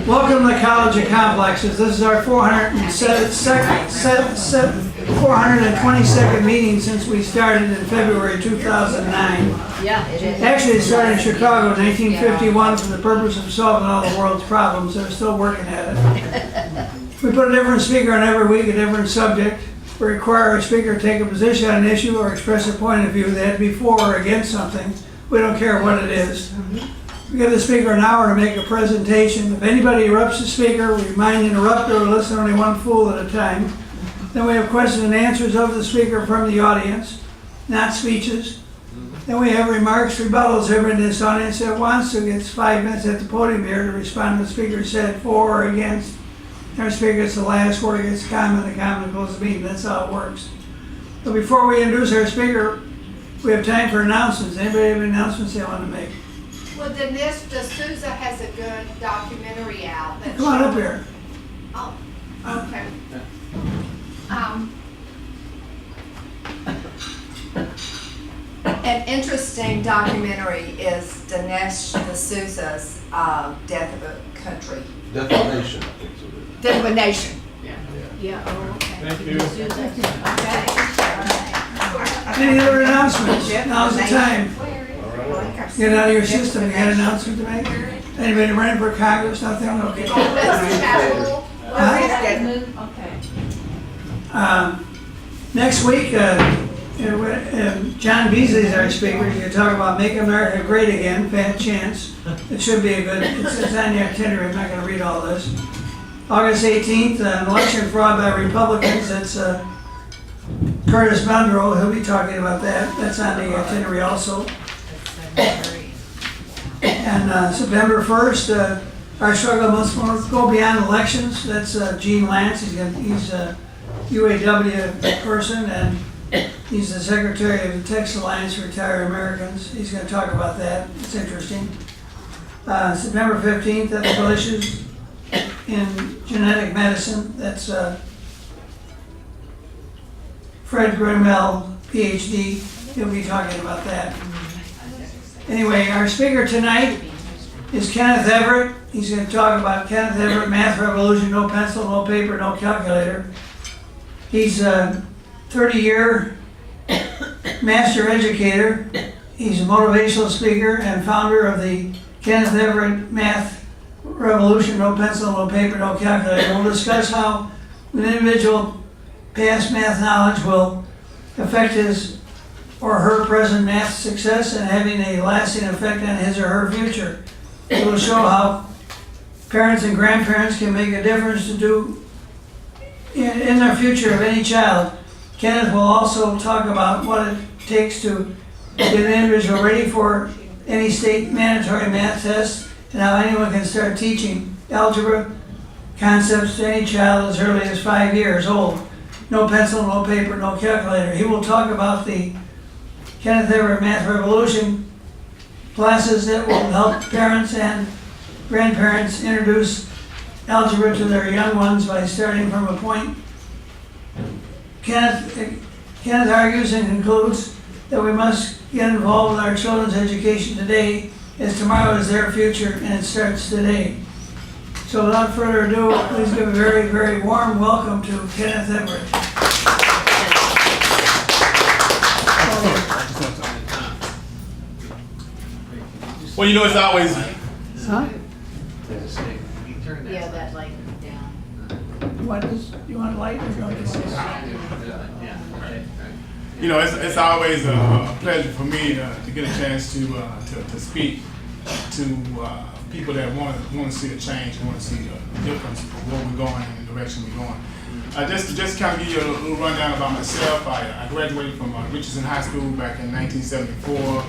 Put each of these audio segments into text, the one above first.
Welcome to the College of Complexes. This is our 422nd meeting since we started in February 2009. Yeah, it is. Actually, it started in Chicago in 1951 for the purpose of solving all the world's problems. They're still working at it. We put a different speaker on every week, a different subject. We require a speaker to take a position on an issue or express a point of view. They have to be for or against something. We don't care what it is. We give the speaker an hour to make a presentation. If anybody interrupts the speaker, we mind interrupt or listen only one fool at a time. Then we have questions and answers of the speaker from the audience, not speeches. Then we have remarks, rebuttals. Everyone in this audience that wants to gets 5 minutes at the podium here to respond to the speaker said for or against. Our speaker gets the last word, gets comment, the comment closes the meeting. That's how it works. But before we introduce our speaker, we have time for announcements. Anybody have any announcements they want to make? Well, Denise D'Souza has a good documentary out. That Come on up here. Oh, okay. An interesting documentary is Dinesh D'Souza's Death of a Country. Death of a Nation, I think so. Death of a Nation. Yeah, oh, okay. Thank you. Any other announcements? Now's the time. Get it out of your system. You got an announcement to make? Anybody running for Congress? Nothing? Okay. Next week, John Beasley is our speaker. He's going to talk about Make America Great Again. Fat chance. It should be a good, it's on the itinerary. I'm not going to read all this. August 18th, an election fraud by Republicans. That's Curtis Monroe. He'll be talking about that. That's on the itinerary also. And September 1st, our struggle must go beyond elections. That's Gene Lance. He's a UAW person, and he's the secretary of the Texas Alliance for Retired Americans. He's going to talk about that. It's interesting. September 15th, ethical issues in genetic medicine. That's Fred Grimmel, PhD. He'll be talking about that. Anyway, our speaker tonight is Kenneth Everett. He's going to talk about Kenneth Everett, Math Revolution, no pencil, no paper, no calculator. He's a 30-year master educator. He's a motivational speaker and founder of the Kenneth Everett Math Revolution, no pencil, no paper, no calculator. We'll discuss how an individual past math knowledge will affect his or her present math success and having a lasting effect on his or her future. It will show how parents and grandparents can make a difference to do in their future of any child. Kenneth will also talk about what it takes to get an individual ready for any state mandatory math test and how anyone can start teaching algebra concepts to any child as early as 5 years old. No pencil, no paper, no calculator. He will talk about the Kenneth Everett Math Revolution classes that will help parents and grandparents introduce algebra to their young ones by starting from a point. Kenneth argues and concludes that we must get involved with our children's education today, as tomorrow is their future and it starts today. So without further ado, please give a very, very warm welcome to Kenneth Everett. Well, you know, it's always, Huh? Yeah, that light down. You want this? You want light or you want this? you know, it's always a pleasure for me to get a chance to speak to people that want to see a change, want to see a difference of where we're going and the direction we're going. Just to kind of give you a little rundown about myself, I graduated from Richardson High School back in 1974.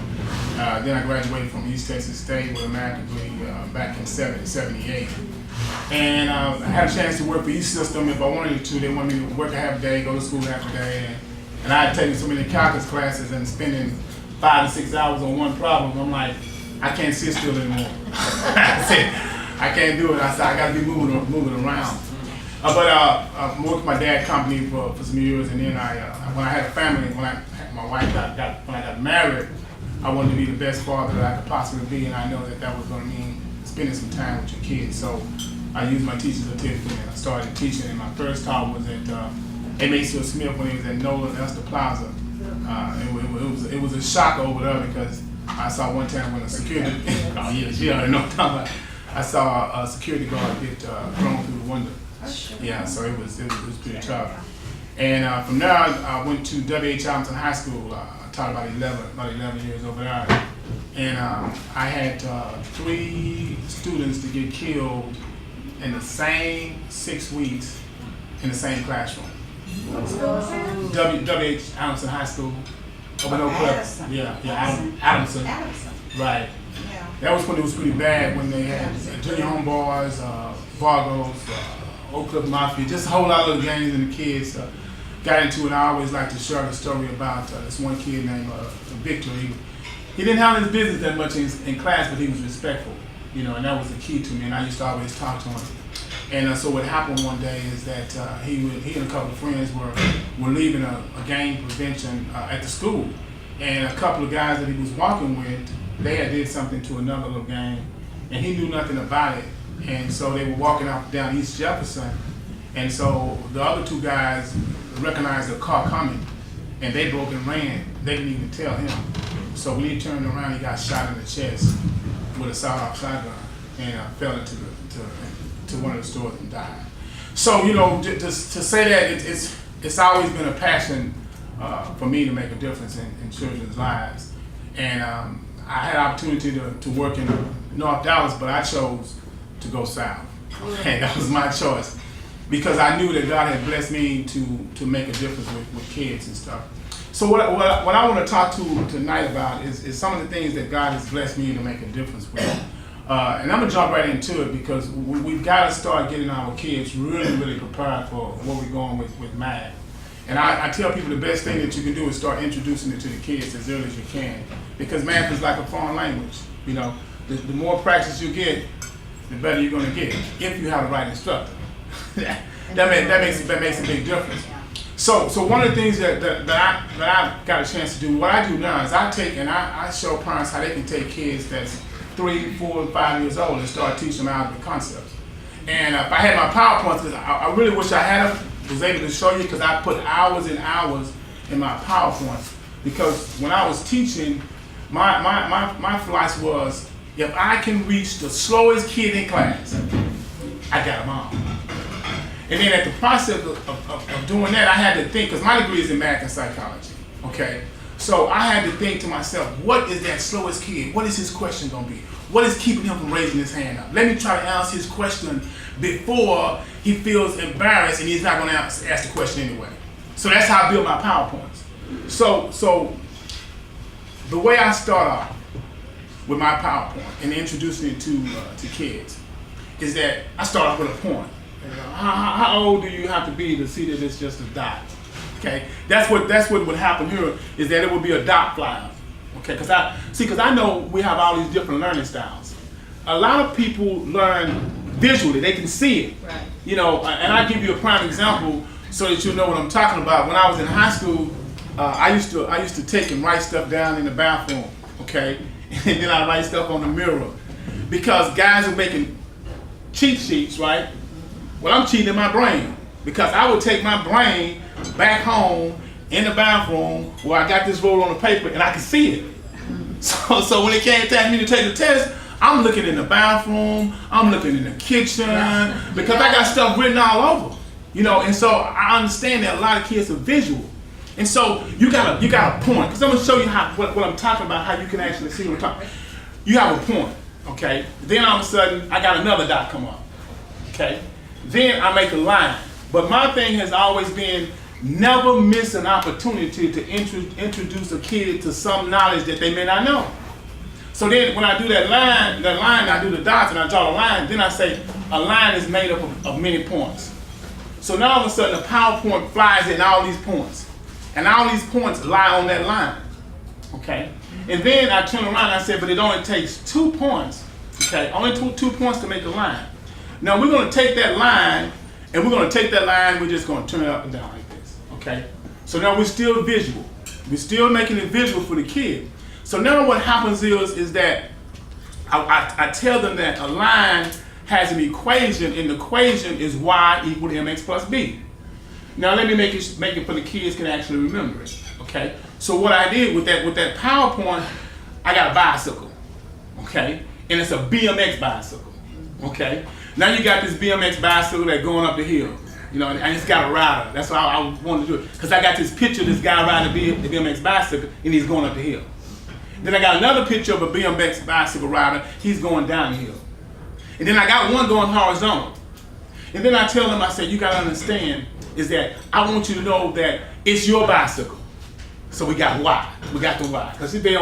Then I graduated from East Texas State with a math degree back in 78. And I had a chance to work for each system if I wanted to. They wanted me to work a half a day, go to school half a day. And I had taken so many calculus classes and spending 5 to 6 hours on one problem. I'm like, I can't sit still anymore. I said, I can't do it. I said, I got to be moving around. I worked with my dad's company for some years, and then when I had a family, when my wife when I got married, I wanted to be the best father that I could possibly be, and I know that was going to mean spending some time with your kids. So I used my teaching certificate and I started teaching. And my first talk was at MAC Smith when he was at Nolan Esther Plaza. It was a shock over there because I saw one time when a security, oh yeah, I know what I'm talking about. I saw a security guard get thrown through the window. Yeah, so it was pretty tough. And from there, I went to W.H. Allenton High School. I taught about 11 years over there. And I had 3 students to get killed in the same 6 weeks in the same classroom. W.H. Allenton High School. Over no Adamson. Adamson. Adamson. Right. Yeah. That was when it was pretty bad, when they had Junior Homeboys, Vargos, Oak Cliff Mafia, just a whole lot of little gangs and the kids got into it. I always like to share the story about this one kid named Victor. He didn't handle his business that much in class, but he was respectful, you know, and that was the key to me, and I used to always talk to him. And so what happened one day is that he and a couple of friends were leaving a gang prevention at the school, and a couple of guys that he was walking with, they had did something to another little gang, and he knew nothing about it. And so they were walking out down East Jefferson, and so the other 2 guys recognized a car coming, and they broke and ran. They didn't even tell him. So when he turned around, he got shot in the chest with a sawed-off shotgun and fell into to one of the stores and died. So, you know, to say that it's always been a passion for me to make a difference in children's lives. And I had opportunity to work in North Dallas, but I chose to go south. And that was my choice because I knew that God had blessed me to make a difference with kids and stuff. So what I want to talk to tonight about is some of the things that God has blessed me to make a difference with. And I'm going to jump right into it because we've got to start getting our kids really prepared for where we're going with math. And I tell people the best thing that you can do is start introducing it to the kids as early as you can, because math is like a foreign language. You know, the more practice you get, the better you're going to get if you have the right instructor. that makes a big difference. So one of the things that I got a chance to do, what I do now is I take and I show parents how they can take kids that's 3, 4, 5 years old and start teaching them algebra concepts. And if I had my PowerPoints, because I really wish I had them, was able to show you, because I put hours and hours in my PowerPoints. Because when I was teaching, my philosophy was, if I can reach the slowest kid in class, I got them all. And then at the process of doing that, I had to think, because my degree is in math and psychology, okay? So I had to think to myself, what is that slowest kid? What is his question gonna be? What is keeping him from raising his hand up? Let me try to answer his question before he feels embarrassed and he's not gonna ask the question anyway. So that's how I build my PowerPoints. So the way I start off with my PowerPoint and introducing it to kids is that I start off with a point. How old do you have to be to see that it's just a dot? Okay, that's what would happen here, is that it would be a dot fly. Okay, because I know we have all these different learning styles. A lot of people learn visually; they can see it. Right. You know, and I give you a prime example so that you know what I'm talking about. When I was in high school, I used to take and write stuff down in the bathroom. Okay, and then I write stuff on the mirror, because guys are making cheat sheets, right? Well, I'm cheating in my brain, because I would take my brain back home in the bathroom where I got this roll on the paper and I could see it. So when it came time for me to take the test, I'm looking in the bathroom, I'm looking in the kitchen, because I got stuff written all over. You know, and so I understand that a lot of kids are visual. And so you got a point, because I'm going to show you what I'm talking about, how you can actually see what I'm talking about. You have a point, okay? Then all of a sudden, I got another dot come up, okay? Then I make a line. But my thing has always been, never miss an opportunity to introduce a kid to some knowledge that they may not know. So then when I do that line, I do the dots and I draw the line, then I say a line is made up of many points. So now all of a sudden the PowerPoint flies in all these points. And all these points lie on that line, okay? And then I turn around and I say, but it only takes 2 points, okay? Only two points to make a line. Now we're gonna take that line, and we're just gonna turn it up and down like this, okay? So now we're still visual. We're still making it visual for the kid. So now what happens is that I tell them that a line has an equation, and the equation is y equal to mx plus b. Now let me make it for the kids can actually remember it. Okay. So what I did with that PowerPoint, I got a bicycle. Okay, and it's a BMX bicycle. Okay. Now you got this BMX bicycle that's going up the hill. You know, and it's got a rider. That's why I wanted to do it, because I got this picture of this guy riding the BMX bicycle, and he's going up the hill. Then I got another picture of a BMX bicycle rider. He's going down the hill. And then I got one going horizontal. And then I tell them, I say, you got to understand is that I want you to know that it's your bicycle. So we got Y. We got the Y. Because if they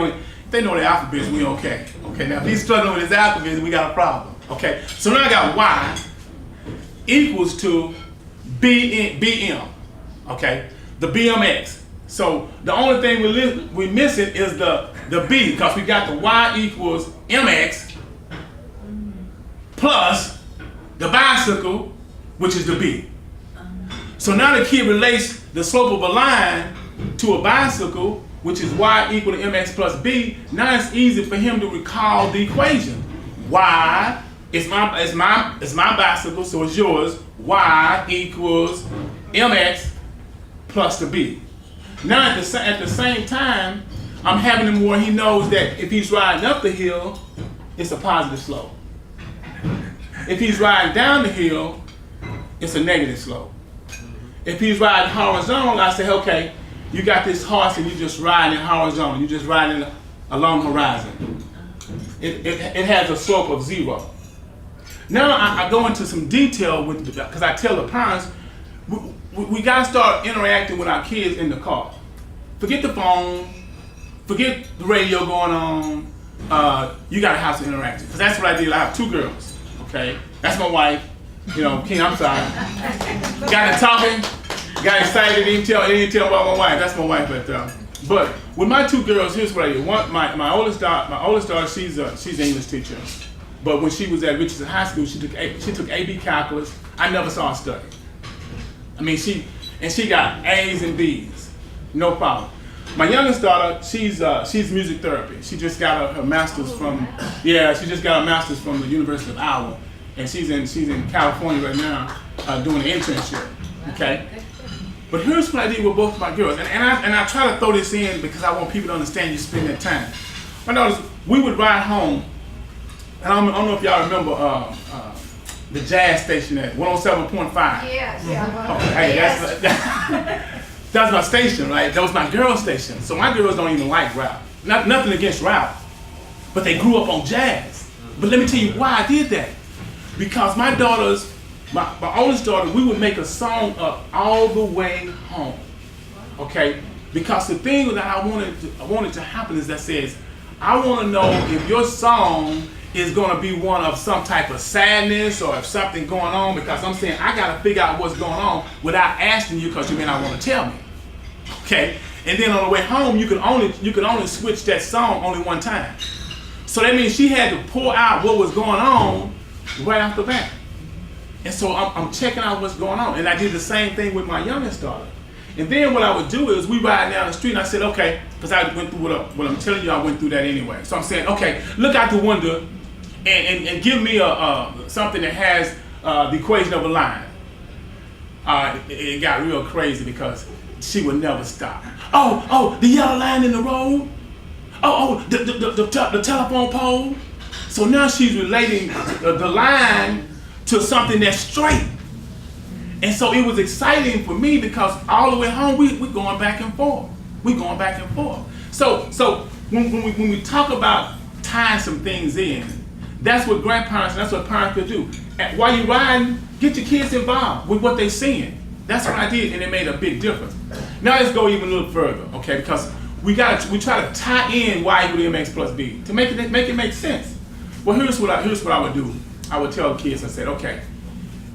know the alphabets, we okay. Okay, now if he's struggling with his alphabets, we got a problem. Okay, so now I got Y equals to BM. Okay, the BMX. So the only thing we're missing is the B, because we got the Y equals MX plus the bicycle, which is the B. So now the kid relates the slope of a line to a bicycle, which is Y equal to MX plus B. Now it's easy for him to recall the equation. Y is my bicycle, so it's yours. Y equals MX plus the B. Now at the same time, I'm having him where he knows that if he's riding up the hill, it's a positive slope. If he's riding down the hill, it's a negative slope. If he's riding horizontal, I say, okay, you got this horse and you just riding horizontal. You just riding along the horizon. It has a slope of 0. Now I go into some detail with because I tell the parents, we got to start interacting with our kids in the car. Forget the phone, forget the radio going on. You got to have some interaction, because that's what I did. I have 2 girls. Okay, that's my wife. You know, King, I'm sorry. Got to talking, got excited. Didn't tell about my wife. That's my wife right there. But with my 2 girls, here's what I did. My oldest daughter, she's an English teacher. But when she was at Richardson High School, she took AB calculus. I never saw her study. I mean, she got A's and B's, no problem. My youngest daughter, she's music therapy. She just got her master's from the University of Iowa, and she's in California right now doing an internship. Okay. But here's what I did with both of my girls, and I try to throw this in because I want people to understand you spend that time. My daughters, we would ride home, and I don't know if y'all remember the jazz station at 107.5. Yes, yeah. Okay, hey, that's my station, right? That was my girl station. So my girls don't even like rap. Nothing against rap, but they grew up on jazz. But let me tell you why I did that. Because my daughters, my oldest daughter, we would make a song up all the way home. Okay? Because the thing that I wanted to happen is that says, I want to know if your song is going to be one of some type of sadness or if something going on, because I'm saying I got to figure out what's going on without asking you, because you may not want to tell me. Okay? And then on the way home, you could only switch that song only one time. So that means she had to pour out what was going on right off the bat. And so I'm checking out what's going on. And I did the same thing with my youngest daughter. And then what I would do is we ride down the street, and I said, okay, because I went through what I'm telling you, I went through that anyway. So I'm saying, okay, look out the window and give me something that has the equation of a line. It got real crazy because she would never stop. Oh, the yellow line in the road. The telephone pole. So now she's relating the line to something that's straight. And so it was exciting for me because all the way home we're going back and forth. We're going back and forth. So when we talk about tying some things in, that's what grandparents and that's what parents could do. And while you're riding, get your kids involved with what they're seeing. That's what I did, and it made a big difference. Now let's go even a little further, okay? Because we try to tie in Y equal to MX plus B to make it make sense. Well, here's what I would do. I would tell the kids, I said, okay,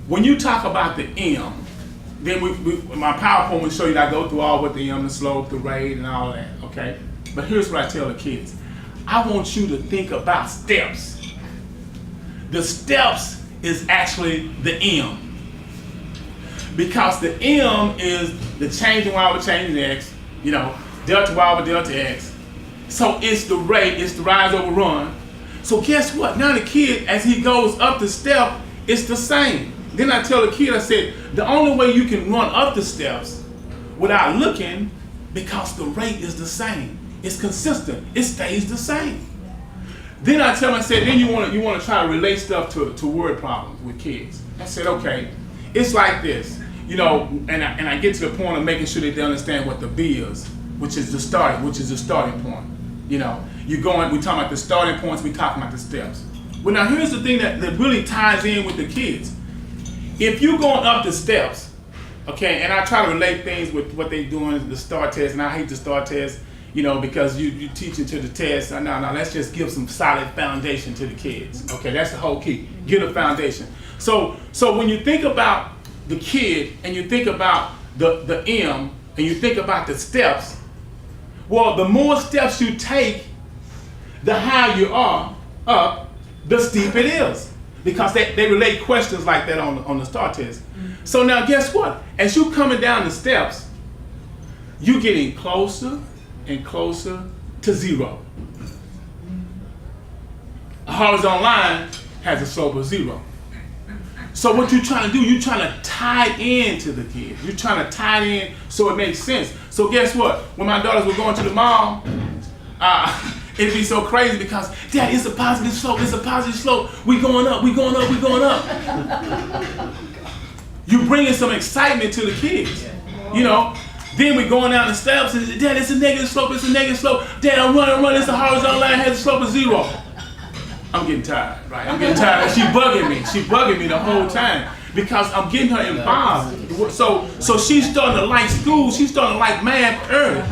when you talk about the M, then my PowerPoint will show you that I go through all what the M, the slope, the rate, and all that, okay? But here's what I tell the kids. I want you to think about steps. The steps is actually the M. Because the M is the changing Y over changing X, delta Y over delta X. So it's the rate, it's the rise over run. So guess what? Now the kid, as he goes up the step, it's the same. Then I tell the kid, I said, the only way you can run up the steps without looking, because the rate is the same. It's consistent. It stays the same. Then I tell him, I said, then you want to try to relate stuff to word problems with kids. I said, okay, it's like this, you know, and I get to the point of making sure that they understand what the B is, which is the starting point. You know, we talking about the starting points, we talking about the steps. Well, now here's the thing that really ties in with the kids. If you're going up the steps, okay, and I try to relate things with what they're doing, the STAR test, and I hate the STAR test, you know, because you teaching to the test. No, let's just give some solid foundation to the kids. Okay, that's the whole key. Give a foundation. So when you think about the kid and you think about the M and you think about the steps, well, the more steps you take, the higher you are up, the steep it is. Because they relate questions like that on the STAR test. So now guess what? As you're coming down the steps, you're getting closer and closer to zero. A horizontal line has a slope of 0. So what you're trying to do, you're trying to tie into the kid. You're trying to tie it in so it makes sense. So guess what? When my daughters were going to the mall, it'd be so crazy because, Dad, it's a positive slope, it's a positive slope. We going up, we going up, we going up. You bringing some excitement to the kids, you know. Then we're going down the steps and, Dad, it's a negative slope, it's a negative slope. Dad, I'm running, it's a horizontal line, has a slope of 0. I'm getting tired, right? I'm getting tired. She bugging me the whole time because I'm getting her involved. So she's starting to like school, she's starting to like math early.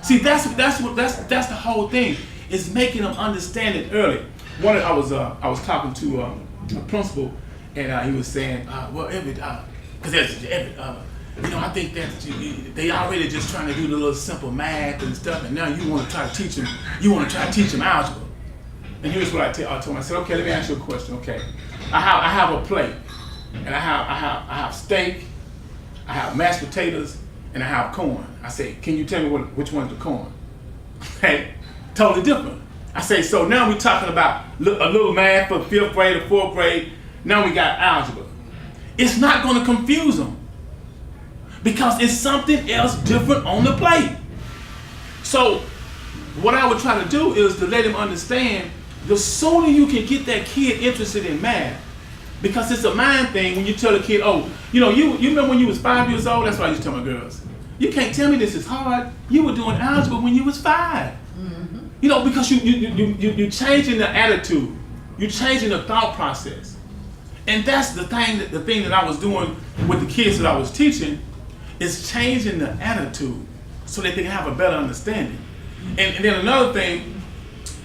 See, that's the whole thing. Is making them understand it early. I was talking to a principal, and he was saying, well, Everett, because Everett, you know, I think that they already just trying to do the little simple math and stuff, and now you want to try to teach them. You want to try to teach them algebra. And here's what I told him. I said, okay, let me ask you a question. Okay, I have a plate, and I have steak, I have mashed potatoes, and I have corn. I say, can you tell me which one's the corn? Okay, totally different. I say, so now we're talking about a little math for 5th grade or 4th grade. Now we got algebra. It's not going to confuse them because it's something else different on the plate. So what I would try to do is to let him understand, the sooner you can get that kid interested in math, because it's a mind thing when you tell a kid, oh, you know, you remember when you was 5 years old? That's what I used to tell my girls. You can't tell me this is hard. You were doing algebra when you was 5. Mm-hmm. You know, because you're changing the attitude. You're changing the thought process. And that's the thing that I was doing with the kids that I was teaching, is changing the attitude so that they can have a better understanding. And then another thing,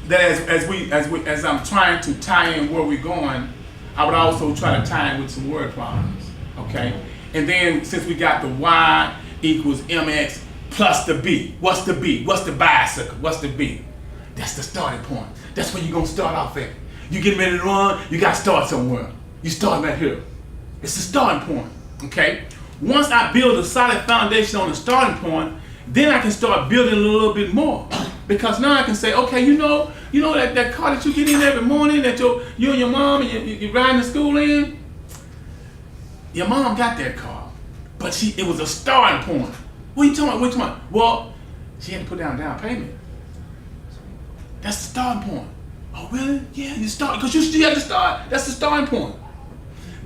that as I'm trying to tie in where we're going, I would also try to tie in with some word problems, okay? And then since we got the Y equals MX plus the B, what's the B? What's the bicycle? What's the B? That's the starting point. That's where you're gonna start off at. You getting ready to run, you gotta start somewhere. You start right here. It's the starting point, okay? Once I build a solid foundation on the starting point, then I can start building a little bit more. Because now I can say, okay, you know that car that you get in every morning that you and your mom and you riding to school in? Your mom got that car, but it was a starting point. What are you talking about? Well, she had to put down payment. That's the starting point. Oh, really? Yeah, you start, because you still have to start. That's the starting point.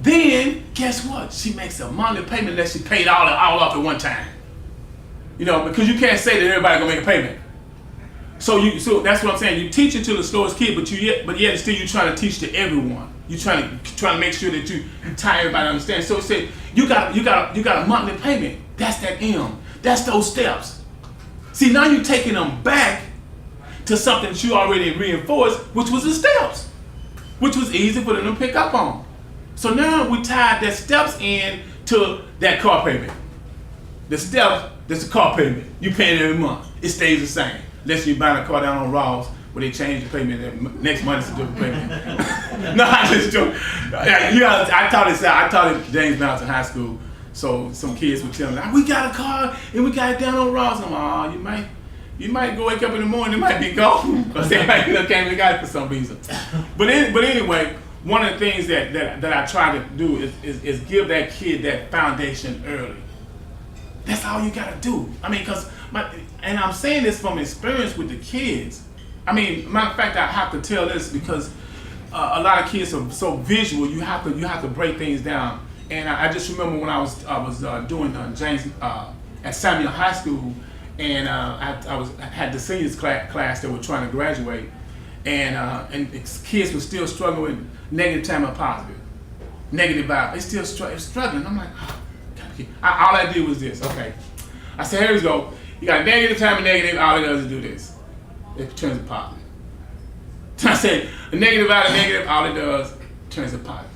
Then, guess what? She makes a monthly payment unless she paid all off at one time. You know, because you can't say that everybody gonna make a payment. So that's what I'm saying. You teach it to the slowest kid, but yet still you trying to teach to everyone. You trying to make sure that you tie everybody to understand. So say you got a monthly payment. That's that M. That's those steps. See, now you're taking them back to something that you already reinforced, which was the steps, which was easy for them to pick up on. So now we tied that steps in to that car payment. The steps, that's the car payment. You paying every month. It stays the same. Unless you buy a car down on Ross where they change the payment. Next month it's a different payment. No, I just joke. I taught it James Mountain High School. So some kids would tell me, we got a car and we got it down on Ross. I'm like, oh, You might go wake up in the morning, it might be gone because they might can't even got it for some reason. But anyway, one of the things that I try to do is give that kid that foundation early. That's all you gotta do. I mean, and I'm saying this from experience with the kids. I mean, matter of fact, I have to tell this because a lot of kids are so visual. You have to break things down. And I just remember when I was doing James at Samuel High School, and I had the seniors class that were trying to graduate, and kids were still struggling with negative time and positive, negative vibe. They still struggling. I'm like, oh, all I did was this. Okay, I said, here we go. You got negative time and negative. All it does is do this. It turns it positive. I said, a negative out of negative. All it does turns it positive.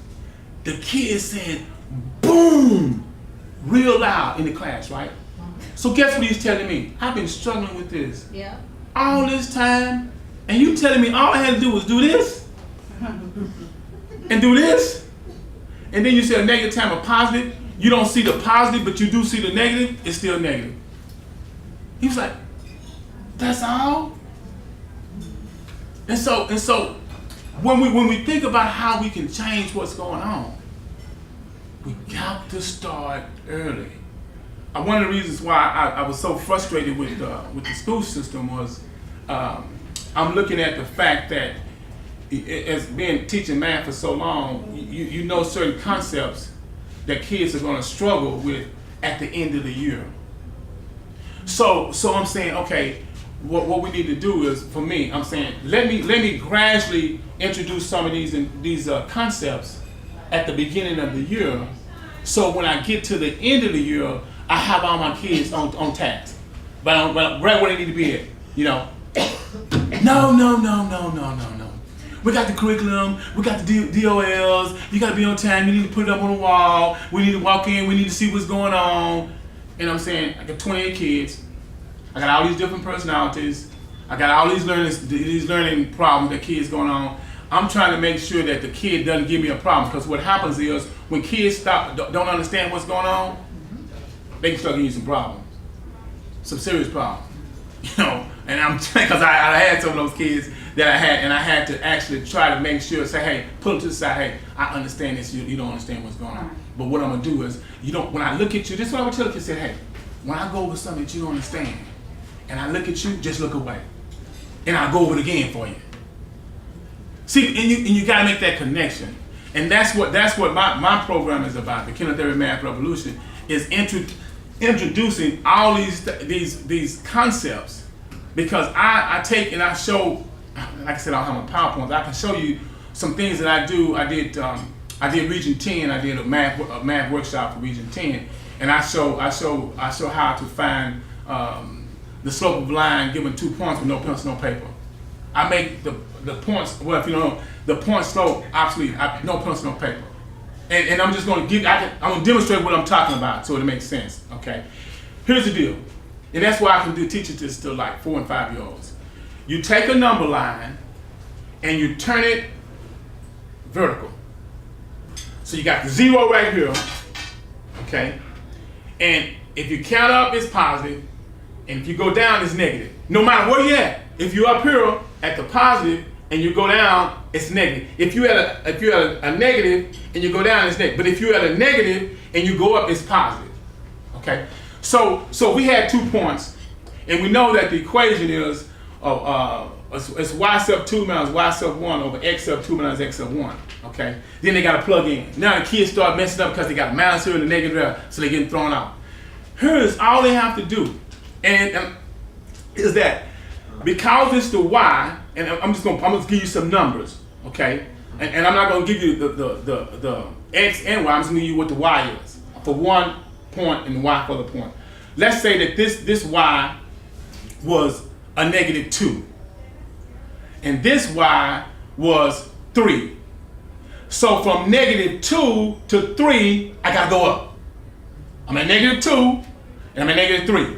The kid said, boom, real loud in the class, right? So guess what he's telling me? I've been struggling with this all this time, and you telling me all I had to do was do this and do this, and then you say a negative time a positive. You don't see the positive, but you do see the negative. It's still negative. He was like, that's all. And so when we think about how we can change what's going on, we got to start early. One of the reasons why I was so frustrated with the school system was I'm looking at the fact that as being teaching math for so long, you know certain concepts that kids are going to struggle with at the end of the year. So I'm saying, okay, what we need to do is, for me, I'm saying, let me gradually introduce some of these concepts at the beginning of the year, so when I get to the end of the year, I have all my kids on task, but right where they need to be at, you know. No. We got the curriculum, we got the DOLs, you gotta be on time, you need to put it up on the wall, we need to walk in, we need to see what's going on. And I'm saying, I got 28 kids, I got all these different personalities, I got all these learning problems that kids going on. I'm trying to make sure that the kid doesn't give me a problem, because what happens is when kids don't understand what's going on, they can start giving you some problems, some serious problems, you know. And I'm because I had some of those kids that I had, and I had to actually try to make sure, say, hey, pull them to the side, hey, I understand this, you don't understand what's going on. But what I'm gonna do is, when I look at you, this is what I would tell the kids, say, hey, when I go over something that you don't understand, and I look at you, just look away, and I'll go over it again for you. See, and you gotta make that connection. And that's what my program is about. The Kenneth Everett Math Revolution is introducing all these concepts, because I take and I show, like I said, I don't have a PowerPoint. I can show you some things that I do. I did Region 10. I did a math workshop for Region 10, and I show how to find the slope of a line given 2 points with no pencil, no paper. I make the points, well, if you don't know, the point slope obsolete. No pencil, no paper. And I'm just going to I'm going to demonstrate what I'm talking about so it makes sense. Okay. Here's the deal, and that's why I can teach it to like 4 and 5 year olds. You take a number line and you turn it vertical. So you got the 0 right here, okay? And if you count up, it's positive, and if you go down, it's negative. No matter where you're at. If you're up here at the positive and you go down, it's negative. If you're at a negative and you go down, it's negative. But if you're at a negative and you go up, it's positive. Okay? So we had 2 points, and we know that the equation is it's y sub 2 minus y sub 1 over x sub 2 minus x sub 1. Okay? Then they got to plug in. Now the kids start messing up because they got a minus here and a negative there, so they're getting thrown out. Here's all they have to do, and is that because it's the y, and I'm gonna give you some numbers, okay? And I'm not gonna give you the x and y. I'm just gonna give you what the y is for 1 point and the y for the point. Let's say that this y was a negative 2, and this y was 3. So from negative 2 to 3, I gotta go up. I'm at negative 2, and I'm at negative 3.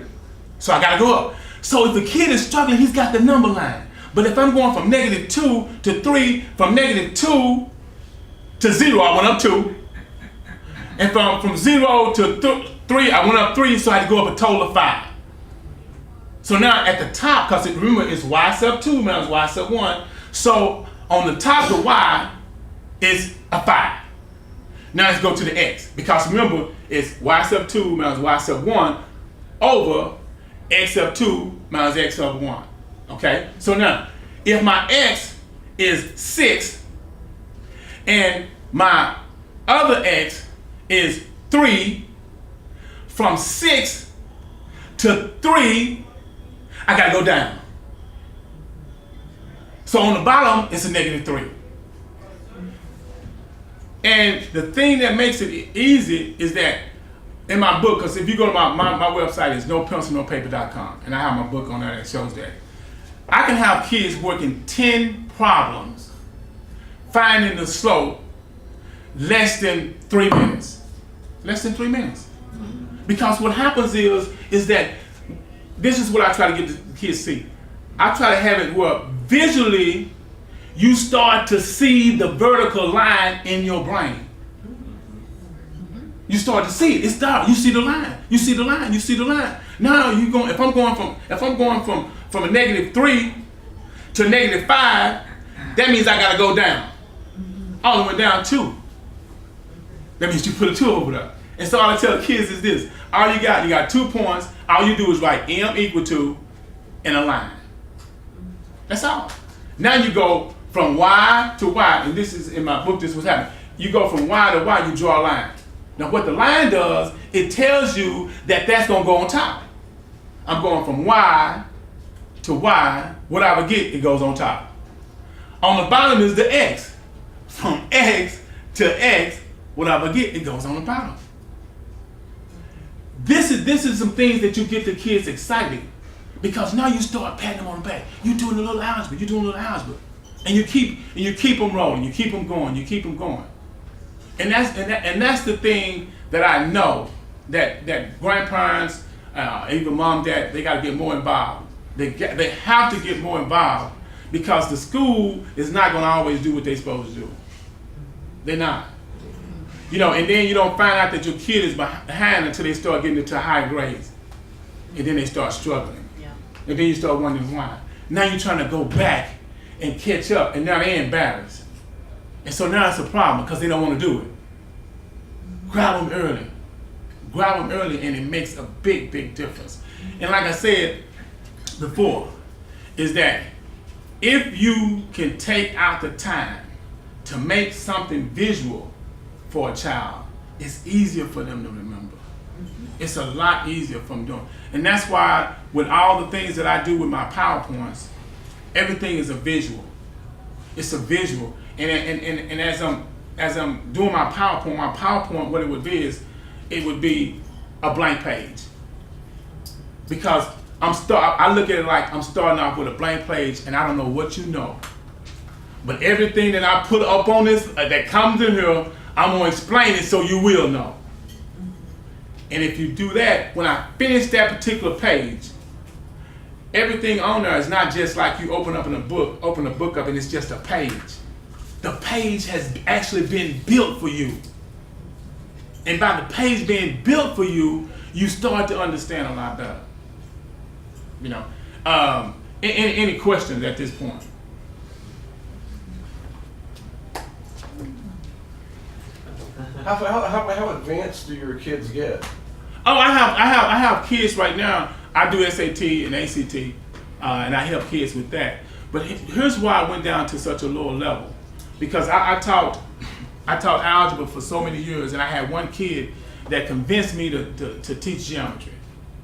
So I gotta go up. So if the kid is struggling, he's got the number line. But if I'm going from negative 2 to 3, from negative 2 to 0, I went up 2. And from 0 to 3, I went up 3, so I had to go up a total of 5. So now at the top, because remember it's y sub 2 minus y sub 1. So on the top of y is a 5. Now let's go to the x. Because remember, it's y sub 2 minus y sub 1 over x sub 2 minus x sub 1. Okay? So now, if my x is 6 and my other x is 3, from 6 to 3, I gotta go down. So on the bottom, it's a negative 3. And the thing that makes it easy is that in my book, because if you go to my website, it's nopencilnopaper.com, and I have my book on there that shows that. I can have kids working 10 problems, finding the slope less than 3 minutes. Less than 3 minutes. Because what happens is that this is what I try to get the kids to see. I try to have it where visually you start to see the vertical line in your brain. You start to see it. It's dark. You see the line. You see the line. You see the line. Now you going. If I'm going from a negative 3 to negative 5, that means I gotta go down. I only went down 2. That means you put a 2 over there. And so all I tell the kids is this: all you got 2 points. All you do is write m equal to in a line. That's all. Now you go from y to y, and this is in my book. This is what's happening. You go from y to y. You draw a line. Now what the line does, it tells you that that's gonna go on top. I'm going from y to y. Whatever I get, it goes on top. On the bottom is the x. From x to x, whatever I get, it goes on the bottom. This is some things that you get the kids excited, because now you start patting them on the back. You're doing a little algebra. You're doing a little algebra, and you keep them rolling. You keep them going. You keep them going. And that's the thing that I know that grandparents, even mom, dad, they got to get more involved. They have to get more involved, because the school is not going to always do what they're supposed to do. They're not. You know, and then you don't find out that your kid is behind until they start getting into high grades, and then they start struggling. Yeah. And then you start wondering why. Now you're trying to go back and catch up, and now they're embarrassed. And so now it's a problem because they don't want to do it. Grab them early. Grab them early, and it makes a big, big difference. And like I said before, is that if you can take out the time to make something visual for a child, it's easier for them to remember. It's a lot easier for them doing. And that's why with all the things that I do with my PowerPoints, everything is a visual. It's a visual. And as I'm doing my PowerPoint, what it would be is, it would be a blank page. Because I look at it like I'm starting off with a blank page, and I don't know what you know. But everything that I put up on this, that comes in here, I'm going to explain it so you will know. And if you do that, when I finish that particular page, everything on there is not just like you open the book up and it's just a page. The page has actually been built for you. And by the page being built for you, you start to understand a lot better. You know, any questions at this point? How advanced do your kids get? Oh, I have kids right now. I do SAT and ACT, and I help kids with that. But here's why I went down to such a lower level, because I taught algebra for so many years, and I had one kid that convinced me to teach geometry.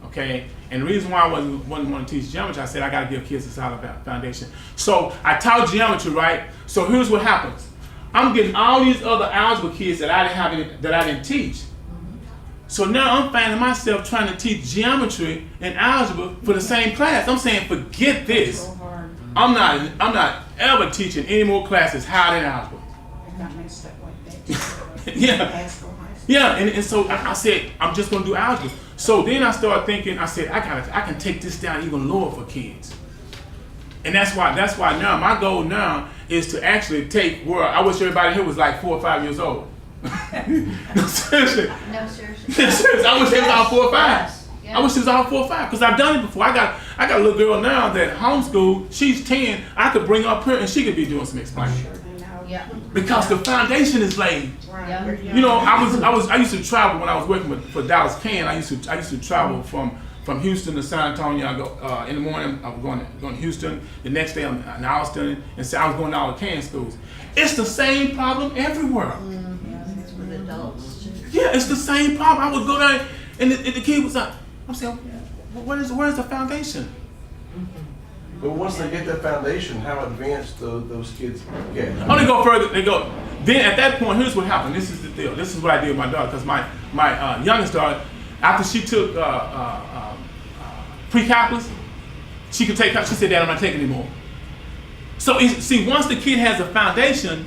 Okay, and the reason why I wasn't want to teach geometry, I said I got to give kids a solid foundation. So I taught geometry, right? So here's what happens. I'm getting all these other algebra kids that I didn't teach. So now I'm finding myself trying to teach geometry and algebra for the same class. I'm saying, forget this. So hard. I'm not ever teaching any more classes higher than algebra. I got messed up like that. Yeah. Yeah, and so I said, I'm just gonna do algebra. So then I started thinking, I said, I can take this down even lower for kids. And that's why now my goal now is to actually take where I wish everybody here was like 4 or 5 years old. No, seriously. No, seriously. Seriously, I wish they was all 4 or 5. I wish she was out 4 or 5 because I've done it before. I got a little girl now that homeschool. She's 10. I could bring her up here and she could be doing some explaining Yeah. because the foundation is laid. Yeah. You know, I used to travel when I was working for Dallas Can. I used to travel from Houston to San Antonio. I go in the morning. I was going to Houston. The next day I'm in Austin, and so I was going to all the Can schools. It's the same problem everywhere. With adults. Yeah, it's the same problem. I would go there, and the kid was like, I'm saying, where's the foundation? But once they get that foundation, how advanced those kids get? Oh, they go further. They go. Then at that point, here's what happened. This is the deal. This is what I did with my daughter, because my youngest daughter, after she took pre-calculus, she could take. She said, "Dad, I'm not taking anymore." So see, once the kid has a foundation,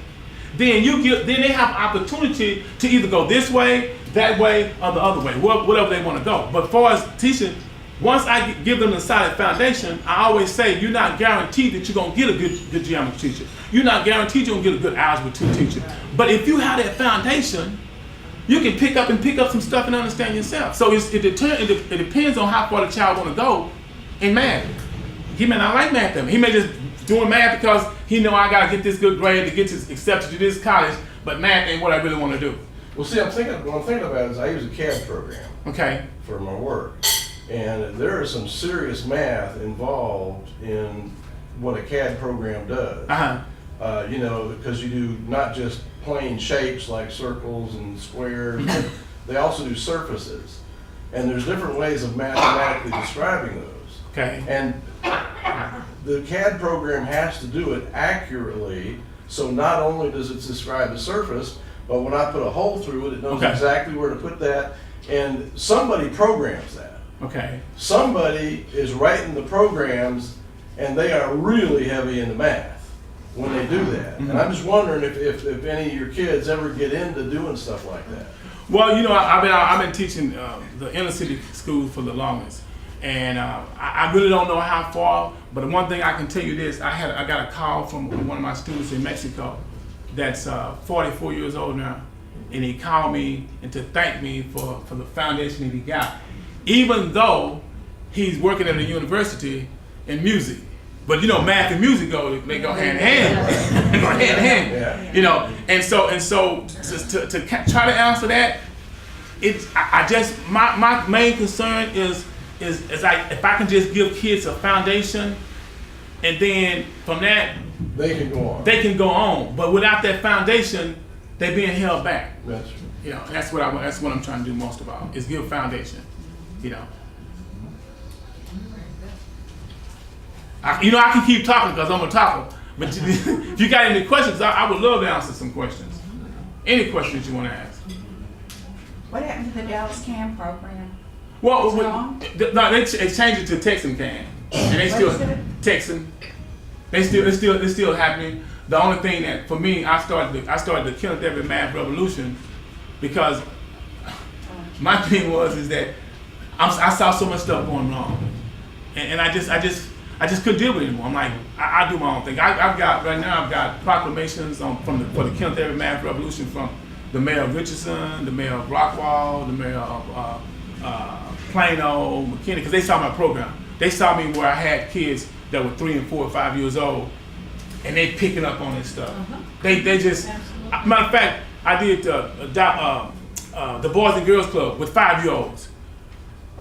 then they have opportunity to either go this way, that way, or the other way, whatever they want to go. But for as teaching, once I give them a solid foundation, I always say you're not guaranteed that you're gonna get a good geometry teacher. You're not guaranteed you're gonna get a good algebra 2 teacher. But if you have that foundation, you can pick up some stuff and understand yourself. So it depends on how far the child want to go in math. He may not like math. He may just doing math because he know I gotta get this good grade to get accepted to this college, but math ain't what I really want to do. Well, see, what I'm thinking about is I use a CAD program Okay. for my work, and there is some serious math involved in what a CAD program does. You know, because you do not just plain shapes like circles and squares, but they also do surfaces, and there's different ways of mathematically describing those. Okay. And the CAD program has to do it accurately, so not only does it describe the surface, but when I put a hole through it, it knows Okay. exactly where to put that, and somebody programs that. Okay. Somebody is writing the programs, and they are really heavy into math when they do that. And I'm just wondering if any of your kids ever get into doing stuff like that. Well, you know, I've been teaching the inner city schools for the longest, and I really don't know how far. But one thing I can tell you this: I got a call from one of my students in Mexico, that's 44 years old now, and he called me and to thank me for the foundation that he got, even though he's working at a university in music. But you know, math and music they go hand in hand. They go hand in hand. Yeah. You know, and so to try to answer that, I just my main concern is if I can just give kids a foundation, and then from that They can go on. they can go on. But without that foundation, they're being held back. That's You know, that's what I'm trying to do most of all is give foundation. You know. I can keep talking because I'm a talker. But if you got any questions, I would love to answer some questions. Any questions you want to ask? What happened to the Dallas CAM program? Well, It's gone? they changed it to Texan Can, and they still What is it? Texan. It's still happening. The only thing that for me, I started the Kenneth Everett Math Revolution because my thing is that I saw so much stuff going wrong, and I just couldn't deal with it anymore. I'm like, I do my own thing. I've got proclamations for the Kenneth Everett Math Revolution from the mayor of Richardson, the mayor of Rockwall, the mayor of Plano, McKinney, because they saw my program. They saw me where I had kids that were 3 and 4 and 5 years old, and they picking up on this stuff. They just, matter of fact, I did the Boys and Girls Club with 5-year-olds,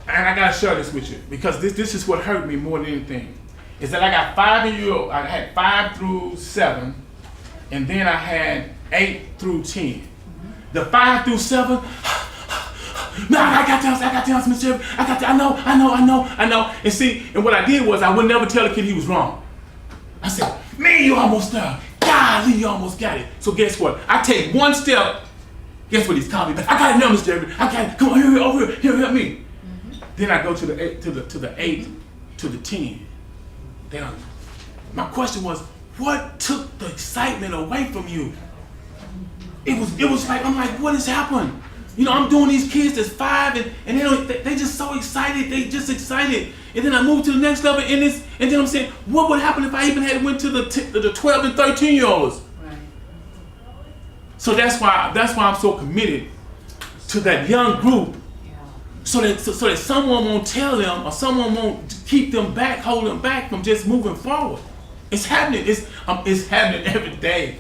and I gotta share this with you because this is what hurt me more than anything. Is that I got 5-year-olds. I had 5 through 7, and then I had 8 through 10. The 5 through 7. No, I got to answer, Mr. Everett. I know. And see, and what I did was I would never tell the kid he was wrong. I said, man, you almost there. Golly, you almost got it. So guess what? I take one step. Guess what? He's calling me back. I got it now, Mr. Everett. I got it. Come on, here, over here. Here, help me. Then I go to the 8 to the 10. Then my question was, what took the excitement away from you? It was like, I'm like, what has happened? You know, I'm doing these kids that's 5 and they just so excited. They just excited. And then I moved to the next level and then I'm saying, what would happen if I even had went to the 12 and 13-year-olds? Right. So that's why I'm so committed to that young group so that someone won't tell them or someone won't keep them back, hold them back from just moving forward. It's happening. It's happening every day.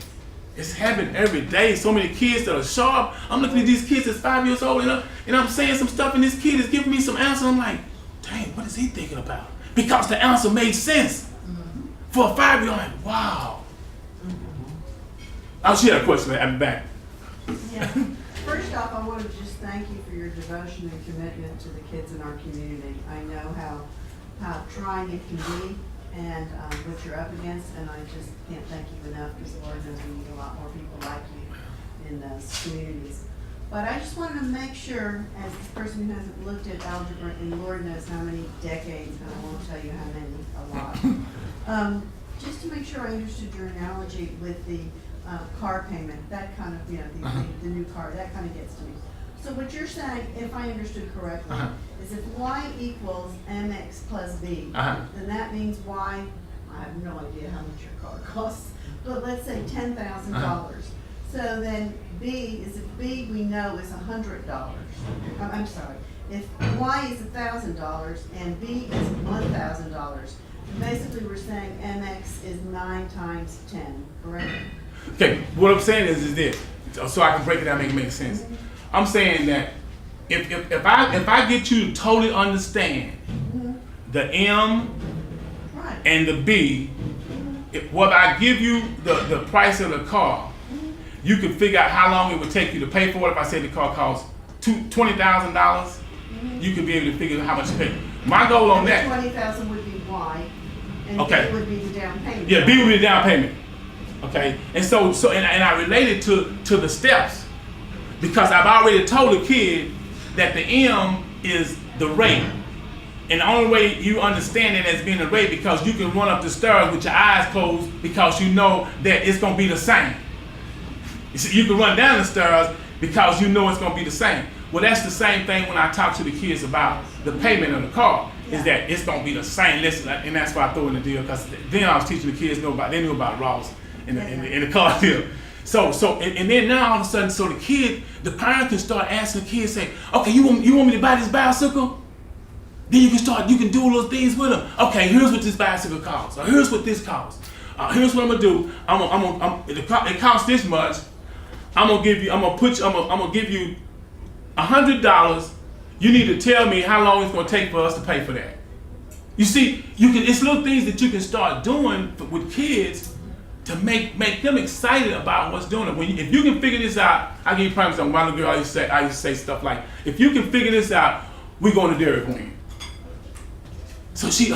It's happening every day. So many kids that are sharp. I'm looking at these kids that's 5 years old, and I'm saying some stuff, and this kid is giving me some answers. I'm like, dang, what is he thinking about? Because the answer made sense. For a 5-year-old, I'm like, wow. Oh, she had a question. I'm back. Yeah. First off, I want to just thank you for your devotion and commitment to the kids in our community. I know how trying it can be and what you're up against, and I just can't thank you enough because the Lord knows we need a lot more people like you in those communities. But I just wanted to make sure, as the person who hasn't looked at algebra in Lord knows how many decades, and I won't tell you how many, a lot, just to make sure I understood your analogy with the car payment, that kind of, the new car, that kind of gets to me. So what you're saying, if I understood correctly, is if y equals mx plus b, then that means y, I have no idea how much your car costs, but let's say $10,000. So then b is, if b we know is $100. I'm sorry, if y is $1,000 and b is $1,000, basically we're saying mx is 9 times 10, correct? Okay, what I'm saying is this, so I can break it down, make it make sense. I'm saying that if I get you to totally understand the M and the B, what I give you the price of the car, you can figure out how long it would take you to pay for it. If I said the car costs $20,000, you could be able to figure out how much to pay. My goal on that. $20,000 would be Y, and okay. B would be the down payment. Yeah, B would be the down payment. Okay, and so I relate it to the steps, because I've already told the kid that the M is the rate, and the only way you understand it as being a rate because you can run up the stairs with your eyes closed because you know that it's gonna be the same. You can run down the stairs because you know it's gonna be the same. Well, that's the same thing when I talk to the kids about the payment of the car. Is that it's gonna be the same. Listen, and that's why I throw in the deal, because then I was teaching the kids they knew about Ross in the car deal. So and then now all of a sudden, so the parent can start asking the kids, say, okay, you want me to buy this bicycle? Then you can do little things with them. Okay, here's what this bicycle costs. Or here's what this costs. Here's what I'm gonna do. It costs this much. I'm gonna give you $100. You need to tell me how long it's gonna take for us to pay for that. You see, it's little things that you can start doing with kids to make them excited about what's doing it. If you can figure this out, I give you promise. My little girl, I used to say stuff like, if you can figure this out, we're going to Dairy Queen. So she's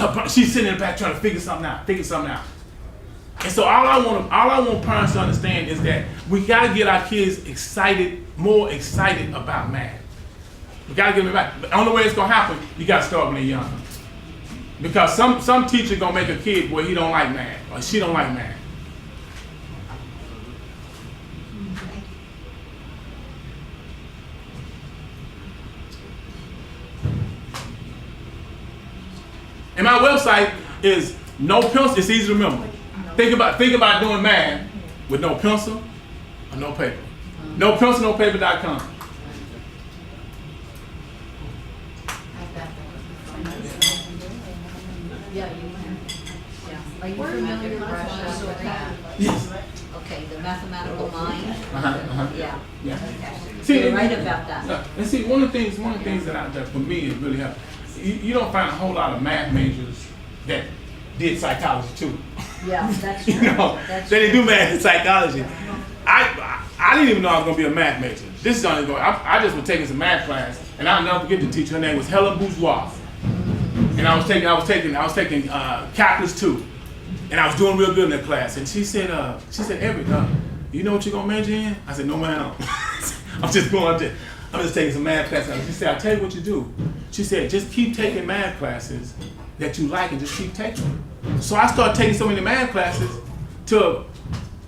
sitting in the back trying to figure something out. And so all I want parents to understand is that we got to get our kids more excited about math. We got to get them back. The only way it's going to happen, you got to start when they're young. Because some teacher going to make a kid where he don't like math or she don't like math. And my website is no pencil. It's easy to remember. Think about doing math with no pencil or no paper. No pencil, no paper.com. Yeah, you can. Yeah. Are you familiar with that? Yes. Okay, the mathematical mind. Yeah. Yeah. Okay. See, you're right about that. And see, one of the things that for me is really helpful. You don't find a whole lot of math majors that did psychology too. Yeah, that's true. They didn't do math and psychology. I didn't even know I was gonna be a math major. This is only going. I just was taking some math class, and I'll never forget the teacher. Her name was Helen Bourgeois, and I was taking calculus 2, and I was doing real good in that class. And she said, Everett, you know what you're gonna major in? I said, no man, I don't. I'm just taking some math classes. She said, I'll tell you what you do. She said, just keep taking math classes that you like and just keep taking them. So I started taking so many math classes till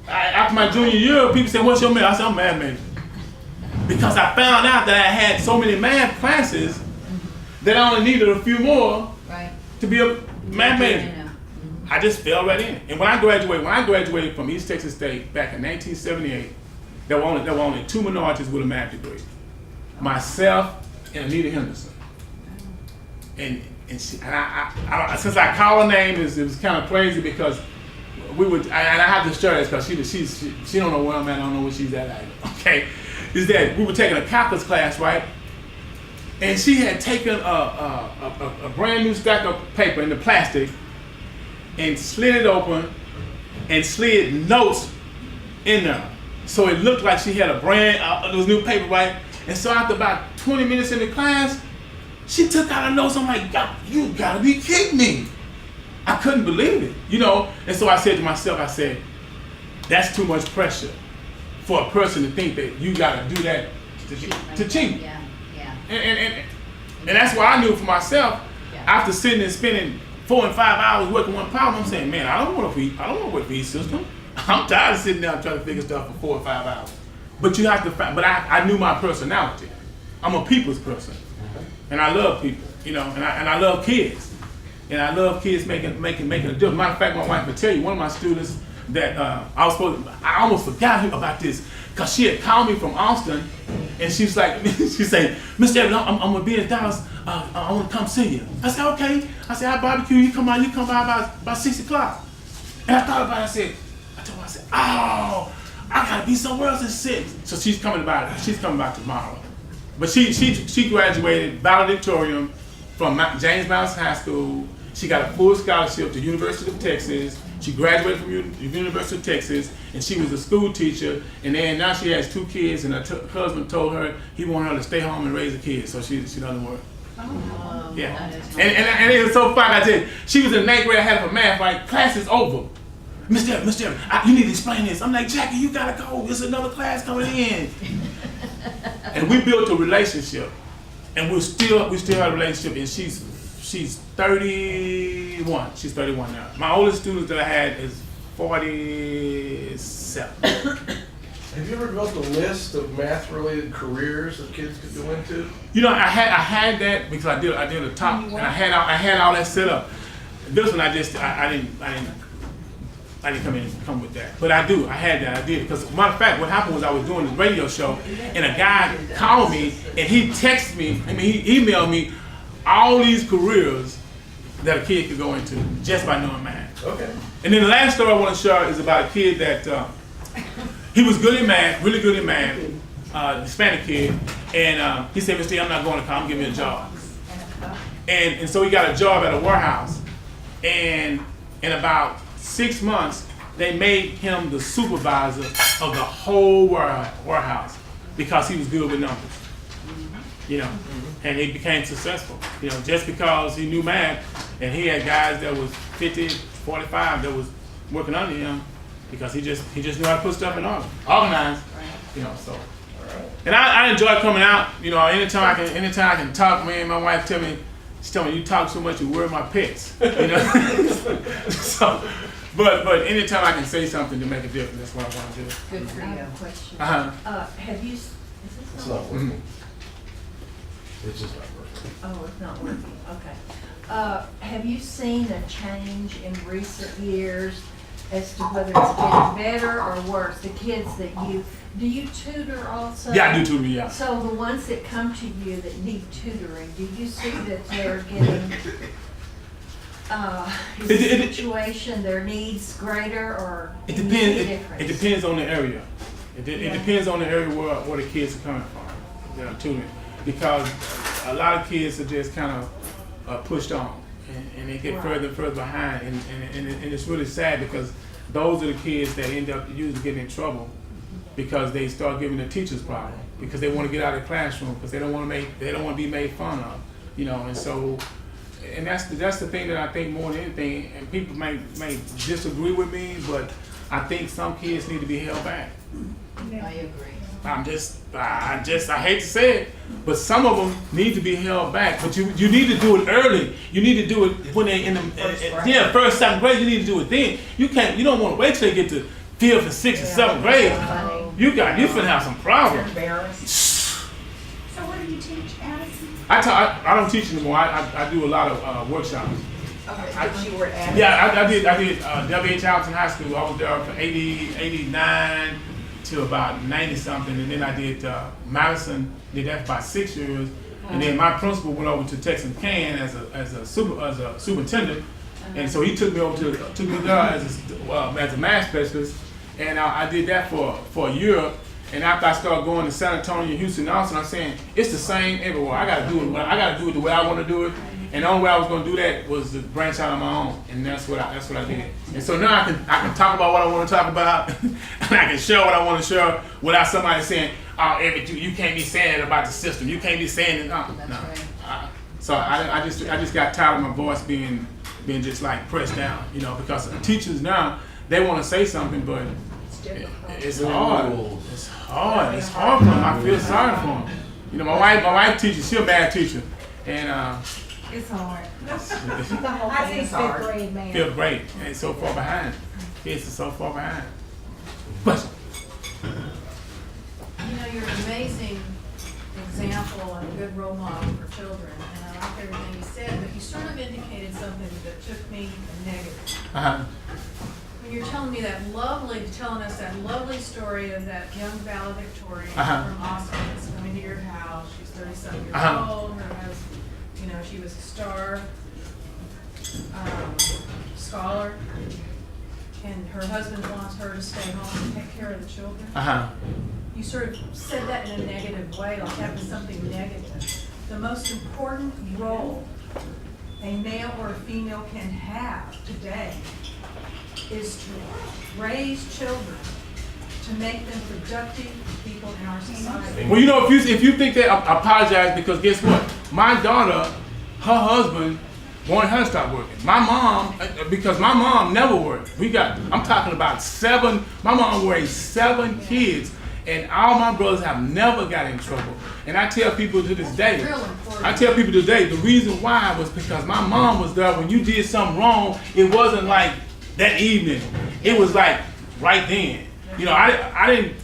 after my junior year, people said, what's your math? I said, I'm a math major. Because I found out that I had so many math classes that I only needed a few more to be a math major. I just fell right in. And when I graduated from East Texas State back in 1978, there were only 2 minorities with a math degree. Myself and Anita Henderson. and I since I call her name, it was kind of crazy because we would, and I have to share this because she don't know where I'm at, I don't know where she's at either. Okay, is that we were taking a calculus class, right? And she had taken a brand new stack of paper in the plastic and slid it open and slid notes in there. So it looked like she had a brand, those new paper, right? And so after about 20 minutes in the class, she took out her notes. I'm like, God, you gotta be kidding me. I couldn't believe it, you know? And so I said to myself, I said, that's too much pressure for a person to think that you gotta do that to cheat. Yeah, yeah. And that's why I knew for myself, after sitting and spending 4 and 5 hours working one problem, I'm saying, man, I don't want to work for each system. I'm tired of sitting down trying to figure stuff for 4 or 5 hours. But you have to find, but I knew my personality. I'm a people's person. And I love people, you know, and I love kids. And I love kids making a difference. Matter of fact, my wife would tell you, one of my students that I almost forgot about this, because she had called me from Austin, and she was like, she said, Mr. Everett, I'm gonna be in Dallas, I wanna come see you. I said, okay. I said, I barbecue, you come by about 6 o'clock. And I thought about it, I told her, I said, oh, I gotta be somewhere else at 6. So she's coming by tomorrow. But she graduated valedictorian from James Madison High School. She got a full scholarship to University of Texas. She graduated from University of Texas, and she was a school teacher. And then now she has 2 kids, and her husband told her he wanted her to stay home and raise the kids, so she doesn't work. Oh, Yeah, and it was so fun. I did. She was in 9th grade. I had her for math. Like, class is over. Mr. Everett, you need to explain this. I'm like, Jackie, you gotta go. There's another class coming in. And we built a relationship, and we still have a relationship. And she's 31. She's 31 now. My oldest student that I had is 47. Have you ever built a list of math-related careers that kids could go into? You know, I had that because I did a top, and I had all that set up. This one I didn't come with that, but I had that. I did, because matter of fact, what happened was I was doing this radio show, and a guy called me and he texted me. He emailed me all these careers that a kid could go into just by knowing math. Okay. And then the last story I want to share is about a kid that he was good in math, really good in math, Hispanic kid, and he said, Mr. I'm not going to college, give me a job. And so he got a job at a warehouse, and in about 6 months, they made him the supervisor of the whole warehouse because he was good with numbers, you know, and he became successful, you know, just because he knew math, and he had guys that was 50, 45 that was working under him because he just knew how to put stuff in order, organized, you know, so. And I enjoy coming out, you know, anytime I can talk, man, my wife tell me, you talk so much, you worry my pets, you know. So, but anytime I can say something to make a difference, that's what I want to do. Good for you. I have a question. Have you, is this It's not? not working. It's just not working. Oh, it's not working, okay. Have you seen a change in recent years as to whether it's getting better or worse? The kids that do you tutor also? Yeah, I do tutor, yeah. So the ones that come to you that need tutoring, do you see that they're getting, is the situation, their needs greater, or It do you see a depends. difference? It depends on the area. It depends on the area where the kids are coming from. You know, tutoring, because a lot of kids are just kind of pushed on, and they get further and further behind, and it's really sad because those are the kids that end up usually getting in trouble because they start giving the teachers problem because they want to get out of the classroom because they don't want to be made fun of, you know, and so. And that's the thing that I think more than anything, and people may disagree with me, but I think some kids need to be held back. I agree. I hate to say it, but some of them need to be held back. But you need to do it early. You need to do it when they're in the first, second grade. You need to do it then. You don't want to wait till they get to 5th and 6th and 7th grade. You finna have some problems. So what do you teach, Addison? I don't teach anymore. I do a lot of workshops. Okay, but you were at. Yeah, I did W.H. Alton High School. I was there from 89 to about 90 something, and then I did Madison. Did that for about 6 years, And then my principal went over to Texarkana as a superintendent, and so he took me over to me there as a math specialist, and I did that for a year. And after I started going to San Antonio, Houston, Austin, I'm saying it's the same everywhere. I got to do it. I got to do it the way I want to do it. And the only way I was going to do that was to branch out on my own, and that's what I did. And so now I can talk about what I want to talk about, and I can share what I want to share without somebody saying, "Oh, Everett, you can't be saying that about the system. You can't be saying it." No. So I just got tired of my voice being just like pressed down, because teachers now they want to say something, but it's hard. It's hard. It's hard for them. I feel sorry for them. My wife teaches. She's a bad teacher, and It's hard. I think fifth grade, man. fifth grade, and it's so far behind. Kids are so far behind. But You're an amazing example and a good role model for children, and I like everything you said, but you sort of indicated something that took me negative. When you're telling us that lovely story of that young valedictorian from Austin that's coming to your house, she's 30-something years old, she was a star scholar, and her husband wants her to stay home and take care of the children. You sort of said that in a negative way, like that was something negative. The most important role a male or a female can have today is to raise children, to make them productive people in our society. Well, if you think that, I apologize, because guess what? My daughter, her husband wanted her to stop working. My mom, because my mom never worked. I'm talking about my mom raised 7 kids, and all my brothers have never got in trouble. And I tell people to this day, the reason why was because my mom was there when you did something wrong. It wasn't like that evening. It was like right then. I didn't,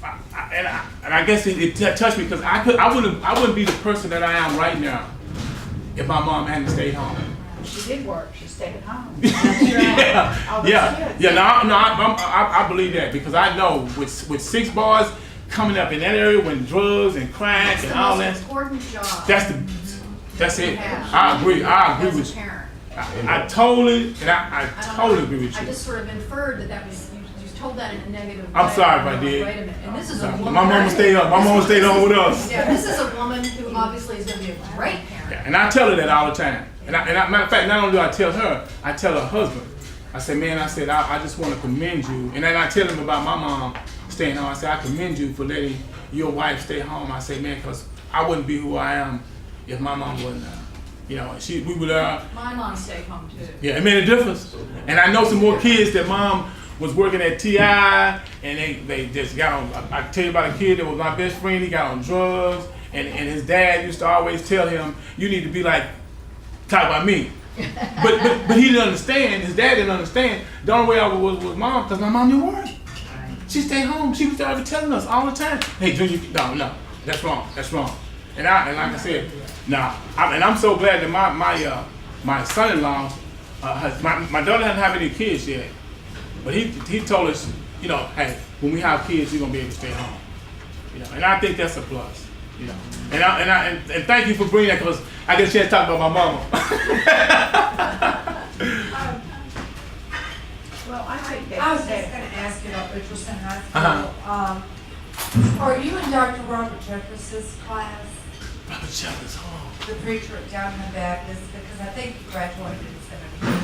and I guess it touched me because I wouldn't be the person that I am right now if my mom hadn't stayed home. She did work. She stayed at home. I believe that, because I know with 6 boys coming up in that area with drugs and crack and all that. That's the most important job. That's it. I agree with you. I totally agree with you. I just sort of inferred that was, you told that in a negative way. I'm sorry if I did. Wait a minute. And this is a woman. My mama stayed up. My mama stayed on with us. Yeah, this is a woman who obviously is going to be a great parent. Yeah, and I tell her that all the time. Matter of fact, not only do I tell her, I tell her husband. I say, man, I just want to commend you. And then I tell him about my mom staying home. I say, I commend you for letting your wife stay home. I say, man, because I wouldn't be who I am if my mom wasn't there. We were there. My mom stayed home too. Yeah, it made a difference. And I know some more kids that mom was working at TI, and they just got on. I tell you about a kid that was my best friend. He got on drugs, and his dad used to always tell him, "You need to be like, talk about me." but he didn't understand. His dad didn't understand. The only way I was with mom, because my mom didn't work. She stayed home. She was there telling us all the time, "Hey, Junior, no, that's wrong. That's wrong." And like I said, I'm so glad that my son-in-law, my daughter doesn't have any kids yet, but he told us, hey, when we have kids, you're gonna be able to stay home. And I think that's a plus. And thank you for bringing that, because I get a chance to talk about my mama. Well, I think I was just going to ask you about Richardson High School. Are you in Dr. Robert Jefferson's class? Robert Jefferson. The preacher at Downtown Baptist, because I think he graduated in 74.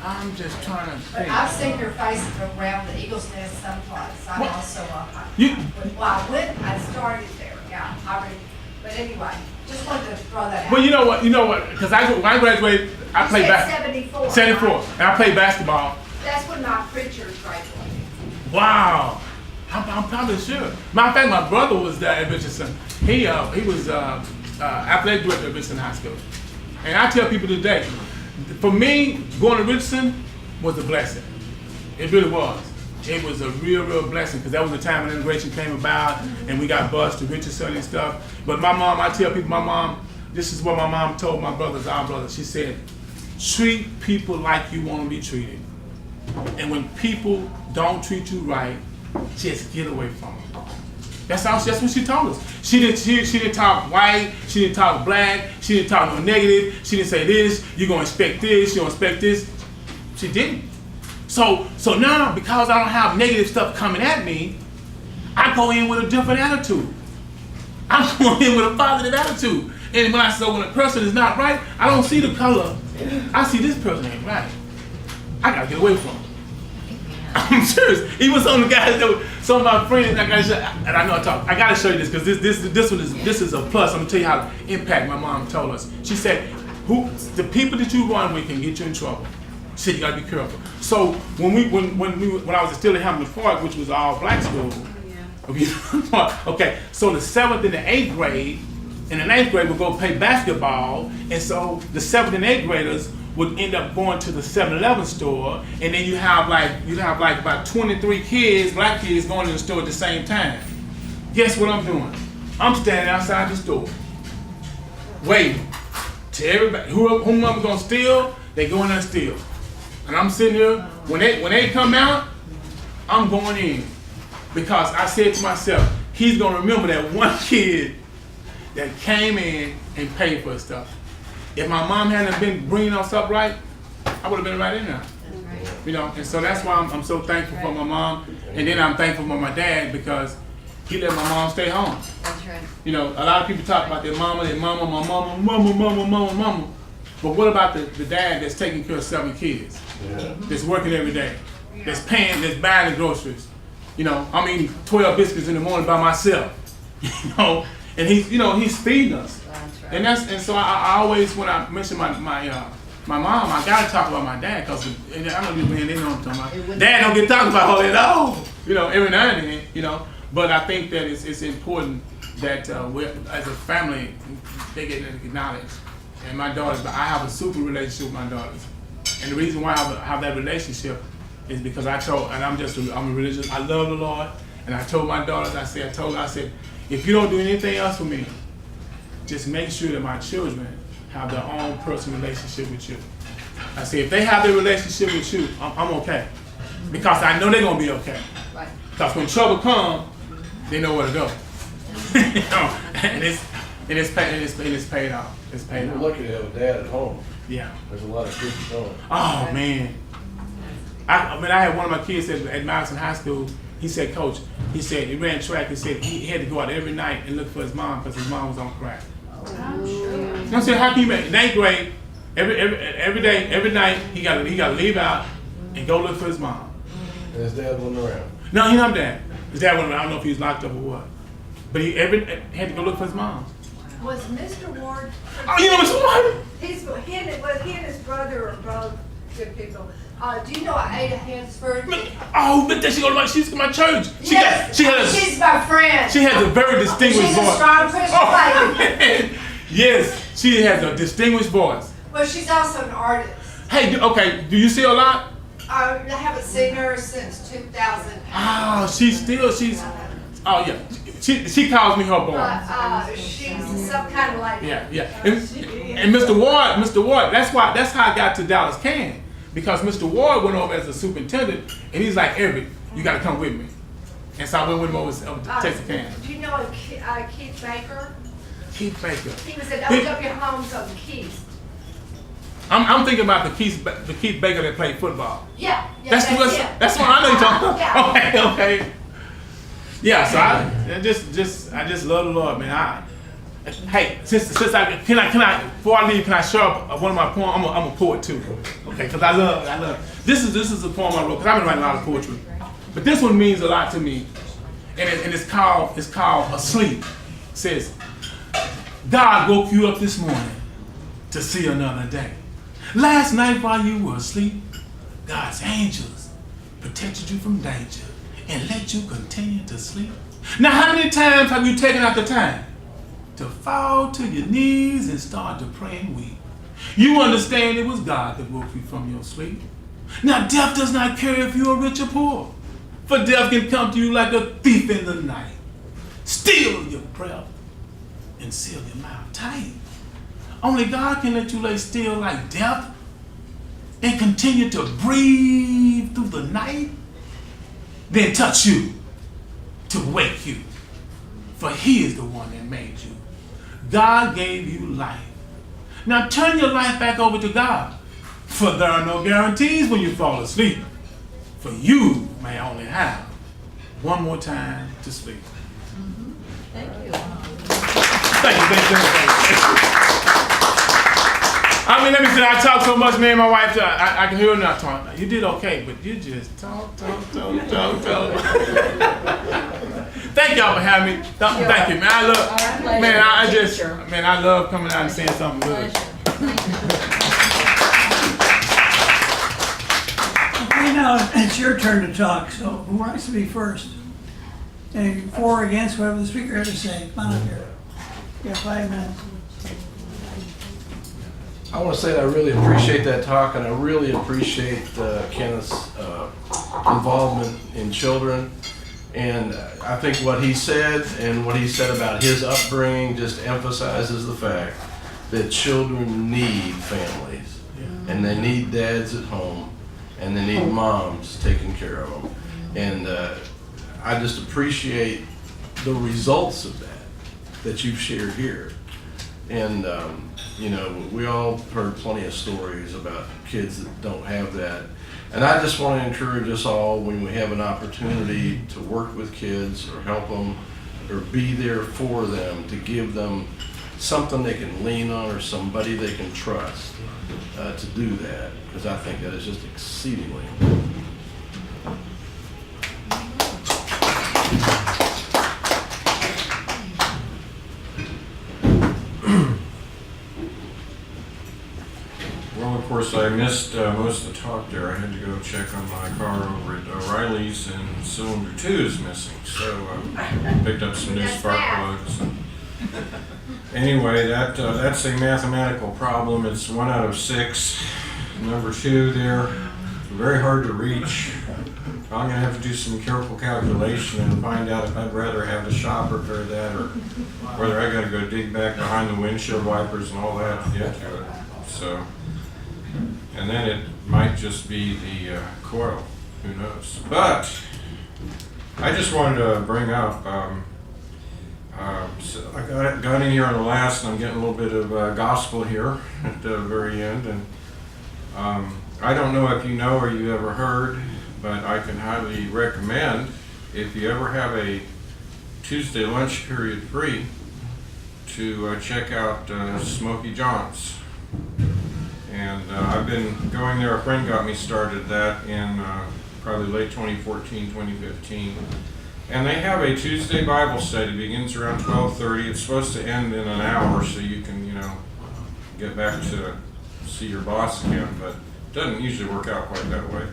I'm just trying to But think. I've seen your face around the Eagles Nest someplace. I'm What? also I started there, yeah. But anyway, just wanted to throw that out. Well, you know what? Because when I graduated, I played basketball. 74, and I played basketball. That's when my preachers graduated. Wow, I'm probably sure. Matter of fact, my brother was there at Richardson. He was athletic director at Richardson High School. And I tell people today, for me, going to Richardson was a blessing. It really was. It was a real blessing, because that was the time when integration came about and we got bused to Richardson and stuff. But my mom, I tell people, this is what my mom told our brothers. She said, treat people like you want to be treated. And when people don't treat you right, just get away from them. That's what she told us. She didn't talk white, she didn't talk black, she didn't talk no negative, she didn't say this, you're gonna expect this, you're gonna expect this. She didn't. So now, because I don't have negative stuff coming at me, I go in with a different attitude. I'm going in with a positive attitude. And when a person is not right, I don't see the color. I see this person ain't right. I gotta get away from him. I'm serious. Even some of the guys some of my friends, I gotta show you this because this is a plus. I'm gonna tell you how the impact my mom told us. She said, the people that you run with can get you in trouble. She said you gotta be careful. So when I was still in Hamilton Park, which was an all black school, okay, so the 7th and the 8th grade, in the 9th grade would go play basketball, and so the 7th and 8th graders would end up going to the 7-Eleven store, and then you'd have like about 23 kids, black kids, going to the store at the same time. Guess what I'm doing? I'm standing outside the store, waiting to everybody. Whom I'm gonna steal, they go in there and steal. And I'm sitting here, when they come out, I'm going in. Because I said to myself, he's gonna remember that one kid that came in and paid for his stuff. If my mom hadn't been bringing us up right, I would have been right in there. You know, and so that's why I'm so thankful for my mom, and then I'm thankful for my dad because he let my mom stay home. That's right. You know, a lot of people talk about their mama, my mama. But what about the dad that's taking care of 7 kids? Yeah. That's working every day, that's buying the groceries. You know, I'm eating 12 biscuits in the morning by myself. You know, and he's feeding us. That's right. And so I always, when I mention my mom, I gotta talk about my dad because I know these men, they know what I'm talking about. Dad don't get talked about all that, you know, every now and then, you know. But I think that it's important that as a family, they get acknowledged. And my daughters, I have a super relationship with my daughters. And the reason why I have that relationship is because I'm a religious, I love the Lord. And I told my daughters, I said, if you don't do anything else for me, just make sure that my children have their own personal relationship with you. I said, if they have their relationship with you, I'm okay. Because I know they're gonna be okay. Right. Because when trouble comes, they know where to go. You know? And it's paid off. It's paid off. We're lucky to have a dad at home. Yeah. There's a lot of kids at home. Oh man. I had one of my kids at Madison High School. He said, Coach, he ran track. He said he had to go out every night and look for his mom because his mom was on crack. I'm sure. I said, how can you make 9th grade? Every day, every night, he got to leave out and go look for his mom. And his dad wasn't around. No, he's not dad. His dad wasn't around. I don't know if he was locked up or what. But he had to go look for his mom. Was Mr. Ward? Oh, you know Mr. Ward? He and his brother are both good people. Do you know Ada Hansford? Oh, but then she's in my church. She's my friend. She has a very distinguished She's voice. a strong Christian lady. Yes, she has a distinguished voice. Well, she's also an artist. Hey, okay, do you see her a lot? I haven't seen her since 2000. Oh yeah, she calls me her boy. She's some kind of lady. Yeah. And Mr. Ward, that's how I got to Dallas Can. Because Mr. Ward went over as a superintendent, and he's like, Everett, you got to come with me. And so I went with him over to Texas Can. Do you know Keith Baker? Keith Baker. He was at O.W. Holmes on Keith. I'm thinking about the Keith Baker that played football. Yeah. That's what I know you're talking about. Yeah. Okay. Yeah, so I just love the Lord, man. Hey, since before I leave, can I share one of my poems? I'm a poet too, okay? Because I love. This is a poem I wrote because I've been writing a lot of poetry, but this one means a lot to me, and it's called Asleep. It says, God woke you up this morning to see another day. Last night while you were asleep, God's angels protected you from danger and let you continue to sleep. Now, how many times have you taken out the time to fall to your knees and start to pray and weep? You understand it was God that woke you from your sleep. Now, death does not care if you are rich or poor, for death can come to you like a thief in the night, steal your breath and seal your mouth tight. Only God can let you lay still like death and continue to breathe through the night, then touch you to wake you for he is the one that made you. God gave you life. Now turn your life back over to God, for there are no guarantees when you fall asleep. For you may only have one more time to sleep. Thank you. Thank you. I mean, let me say, I talk so much, me and my wife, I can hear her not talking. You did okay, but you just talk. Thank y'all for having me. Thank you, man. I love coming out and saying something good. Okay, now it's your turn to talk, so who wants to be first? And for or against whatever the speaker had to say. Come on up here. You have 5 minutes. I want to say that I really appreciate that talk, and I really appreciate Kenneth's involvement in children. And I think what he said and what he said about his upbringing just emphasizes the fact that children need families, and they need dads at home, and they need moms taking care of them. And I just appreciate the results of that you've shared here. And you know, we all heard plenty of stories about kids that don't have that. And I just want to encourage us all, when we have an opportunity to work with kids or help them or be there for them, to give them something they can lean on or somebody they can trust to do that, because I think that is just exceedingly important. Well, of course, I missed most of the talk there. I had to go check on my car over at O'Reilly's, and cylinder 2 is missing. So picked up some new spark plugs. Anyway, that's a mathematical problem. It's 1 out of 6. Number 2 there, very hard to reach. I'm going to have to do some careful calculation and find out if I'd rather have the shop repair that, or whether I got to go dig back behind the windshield wipers and all that to get to it. So. And then it might just be the coil, who knows. But I just wanted to bring up, so I got in here on the last, and I'm getting a little bit of gospel here at the very end. And I don't know if you know or you ever heard, but I can highly recommend, if you ever have a Tuesday lunch period free, to check out Smoky John's. And I've been going there. A friend got me started that in probably late 2014, 2015. And they have a Tuesday Bible study. It begins around 12:30. It's supposed to end in an hour, so you can, you know, get back to see your boss again. But it doesn't usually work out quite that way.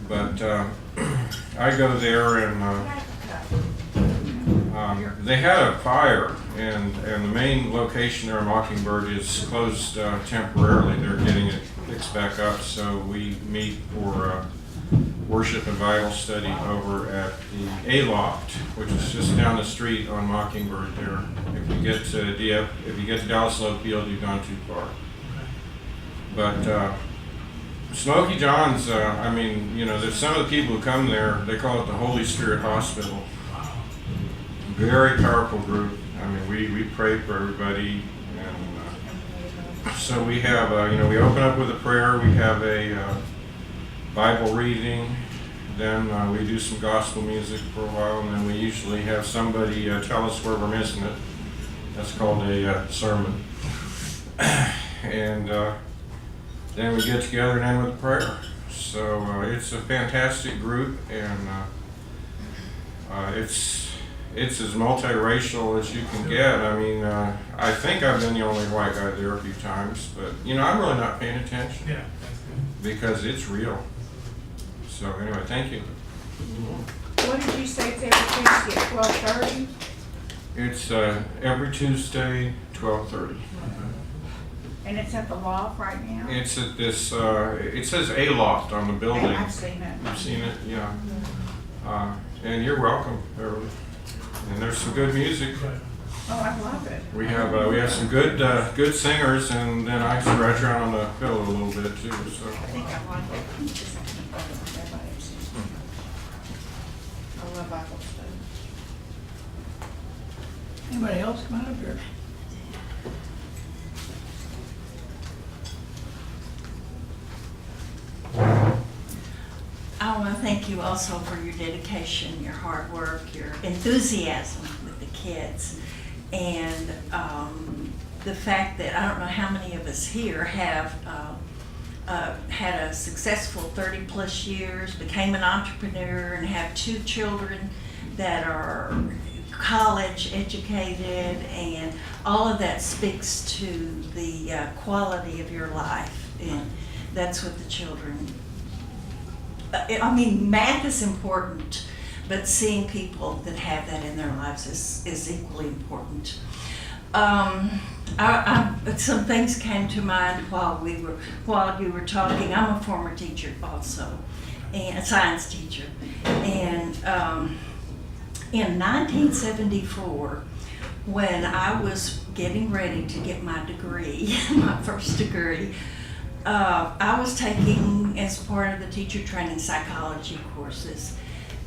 But I go there, and they had a fire, and the main location there in Mockingbird is closed temporarily. They're getting it fixed back up, so we meet for worship and Bible study over at the A-Loft, which is just down the street on Mockingbird there. If you get to Dallas Love Field, you've gone too far. But Smoky John's, I mean, you know, there's some of the people who come there, they call it the Holy Spirit Hospital. Very powerful group. I mean, we pray for everybody, and so we have, you know, we open up with a prayer. We have a Bible reading. Then we do some gospel music for a while, and then we usually have somebody tell us where we're missing it. That's called a sermon. And then we get together and end with prayer. So it's a fantastic group, and it's as multiracial as you can get. I mean, I think I've been the only white guy there a few times, but you know, I'm really not paying attention. Yeah, that's good. Because it's real. So anyway, thank you. What did you say it's every Tuesday at 12:30? It's every Tuesday, 12:30. And it's at the loft right now? It's at this, it says A-Loft on the building. I've seen it. You've seen it, yeah. And you're welcome, Beverly. And there's some good music. Oh, I love it. We have some good singers, and then I scratch around on the fiddle a little bit too. So. I think I like it. I love Bible study. Anybody else come on up here? I want to thank you also for your dedication, your hard work, your enthusiasm with the kids, and the fact that I don't know how many of us here have had a successful 30-plus years, became an entrepreneur, and have 2 children that are college educated, and all of that speaks to the quality of your life, and that's what the children. I mean, math is important, but seeing people that have that in their lives is equally important. Some things came to mind while you were talking. I'm a former teacher also, and a science teacher, and in 1974, when I was getting ready to get my degree, my first degree, I was taking, as part of the teacher training, psychology courses.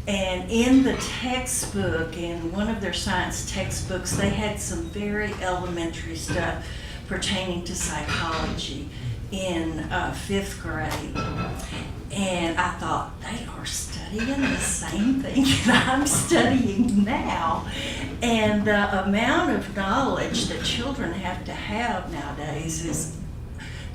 And in the textbook, in one of their science textbooks, they had some very elementary stuff pertaining to psychology in 5th grade. And I thought, they are studying the same thing that I'm studying now. And the amount of knowledge that children have to have nowadays is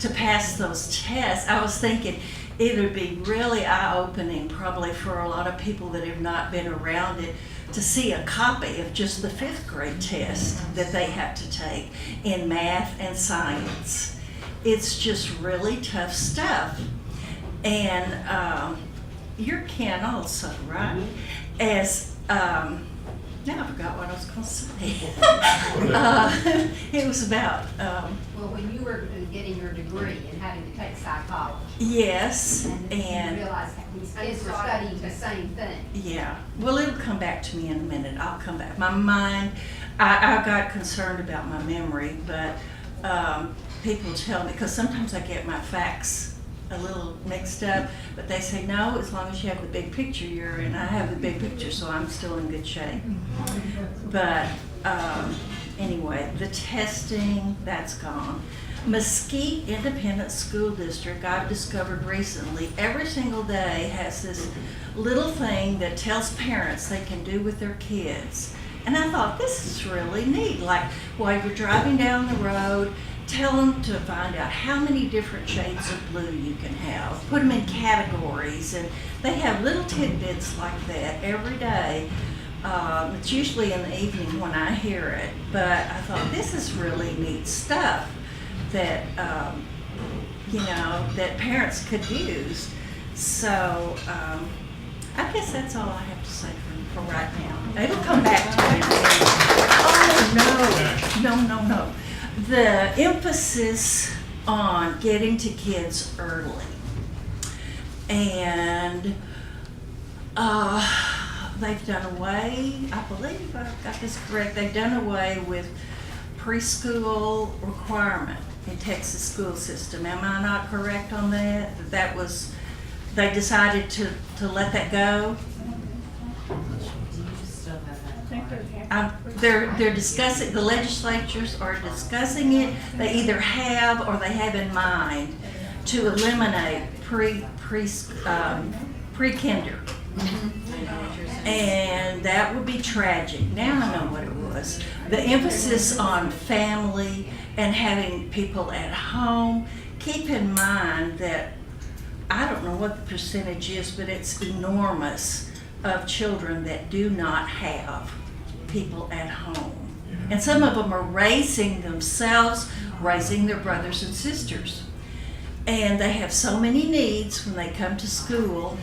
to pass those tests. I was thinking it would be really eye-opening probably for a lot of people that have not been around it to see a copy of just the 5th grade test that they have to take in math and science. It's just really tough stuff. And you're Ken also, right? As now I forgot what I was going to say. It was about. Well, when you were getting your degree and having to take psychology. Yes, and you realized these kids were studying the same thing. Yeah. Well, it'll come back to me in a minute. I'll come back. My mind. I got concerned about my memory, but people tell me, because sometimes I get my facts a little mixed up, but they say no, as long as you have the big picture, you're in. I have the big picture, so I'm still in good shape. But anyway, the testing, that's gone. Mesquite Independent School District, I've discovered recently, every single day has this little thing that tells parents they can do with their kids. And I thought, this is really neat. Like, while you're driving down the road, tell them to find out how many different shades of blue you can have. Put them in categories, and they have little tidbits like that every day. It's usually in the evening when I hear it, but I thought this is really neat stuff that that parents could use. So I guess that's all I have to say for right now. It'll come back to me. Oh no. The emphasis on getting to kids early, and they've done away, I believe I've got this correct, they've done away with preschool requirement in Texas school system. Am I not correct on that? That was, they decided to let that go? They're discussing, the legislatures are discussing it. They either have or they have in mind to eliminate pre-kinder. And that would be tragic. Now I know what it was. The emphasis on family and having people at home. Keep in mind that, I don't know what the percentage is, but it's enormous of children that do not have people at home. And some of them are raising themselves, raising their brothers and sisters. And they have so many needs when they come to school.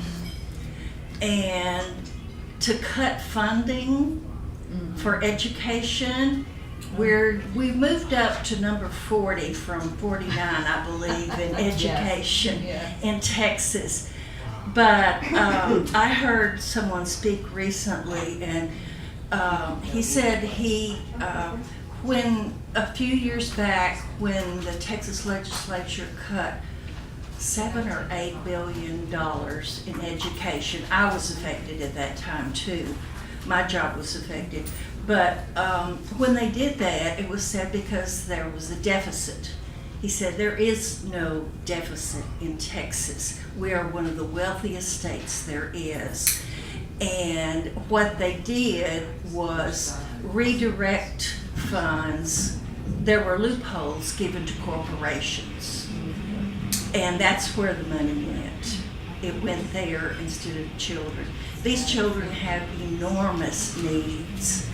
And to cut funding for education, we've moved up to number 40 from 49, I believe, in education in Texas. But I heard someone speak recently, and he said when a few years back, when the Texas legislature cut $7 or $8 billion in education, I was affected at that time too. my job was affected. But when they did that, it was said because there was a deficit. He said there is no deficit in Texas. We are one of the wealthiest states there is. And what they did was redirect funds. There were loopholes given to corporations. And that's where the money went. It went there instead of children. These children have enormous needs.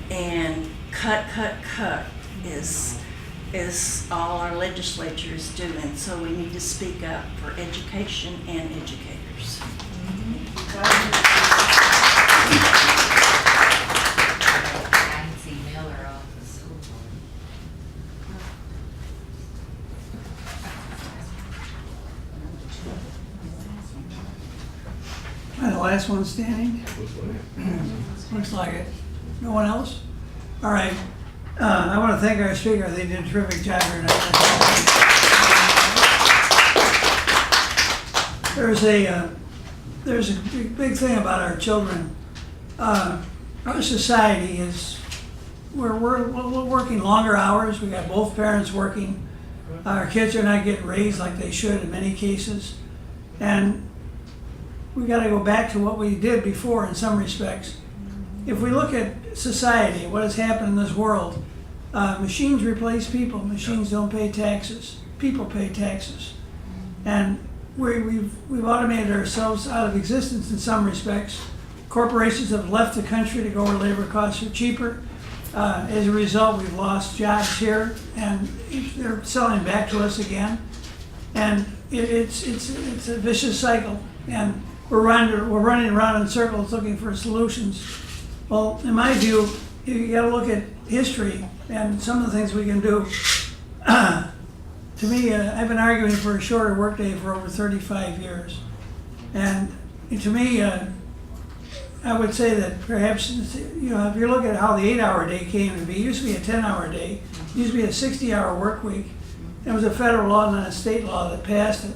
And cut is all our legislature is doing. So we need to speak up for education and educators. I can see Miller off the school board. Am I the last one standing? Looks like it. No one else? All right. I want to thank our speaker. They did a terrific job here tonight. There's a big thing about our children. Our society is, we're working longer hours. We got both parents working. Our kids are not getting raised like they should in many cases. And we got to go back to what we did before in some respects. If we look at society, what has happened in this world, machines replace people. Machines don't pay taxes. People pay taxes. And we've automated ourselves out of existence in some respects. Corporations have left the country to go where labor costs are cheaper. As a result, we've lost jobs here, and they're selling back to us again. And it's a vicious cycle. And we're running around in circles looking for solutions. Well, in my view, you got to look at history and some of the things we can do. To me, I've been arguing for a shorter workday for over 35 years. And to me, I would say that perhaps, if you look at how the 8-hour day came to be, it used to be a 10-hour day, it used to be a 60-hour work week. There was a federal law, not a state law, that passed it.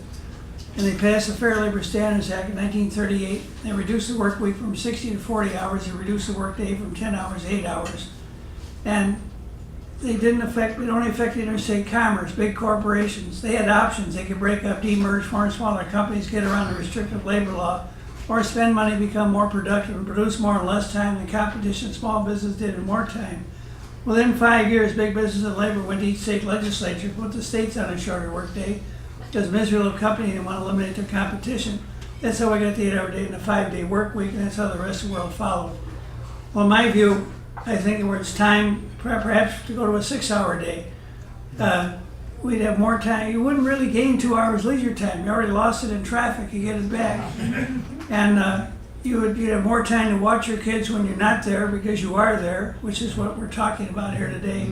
And they passed the Fair Labor Standards Act in 1938. They reduced the work week from 60 to 40 hours. They reduced the work day from 10 hours to 8 hours. And they don't affect interstate commerce, big corporations. They had options. They could break up, demerge, form smaller companies, get around the restrictive labor law, or spend money, become more productive, and produce more in less time than competition small business did in more time. Within 5 years, big business and labor went to each state legislature, put the states on a shorter work day, because misery little company didn't want to eliminate their competition. That's how we got the 8-hour day and the 5-day work week, and that's how the rest of the world followed. Well, in my view, I think where it's time perhaps to go to a 6-hour day. We'd have more time. You wouldn't really gain 2 hours leisure time. You already lost it in traffic. You get it back. And you'd have more time to watch your kids when you're not there because you are there, which is what we're talking about here today.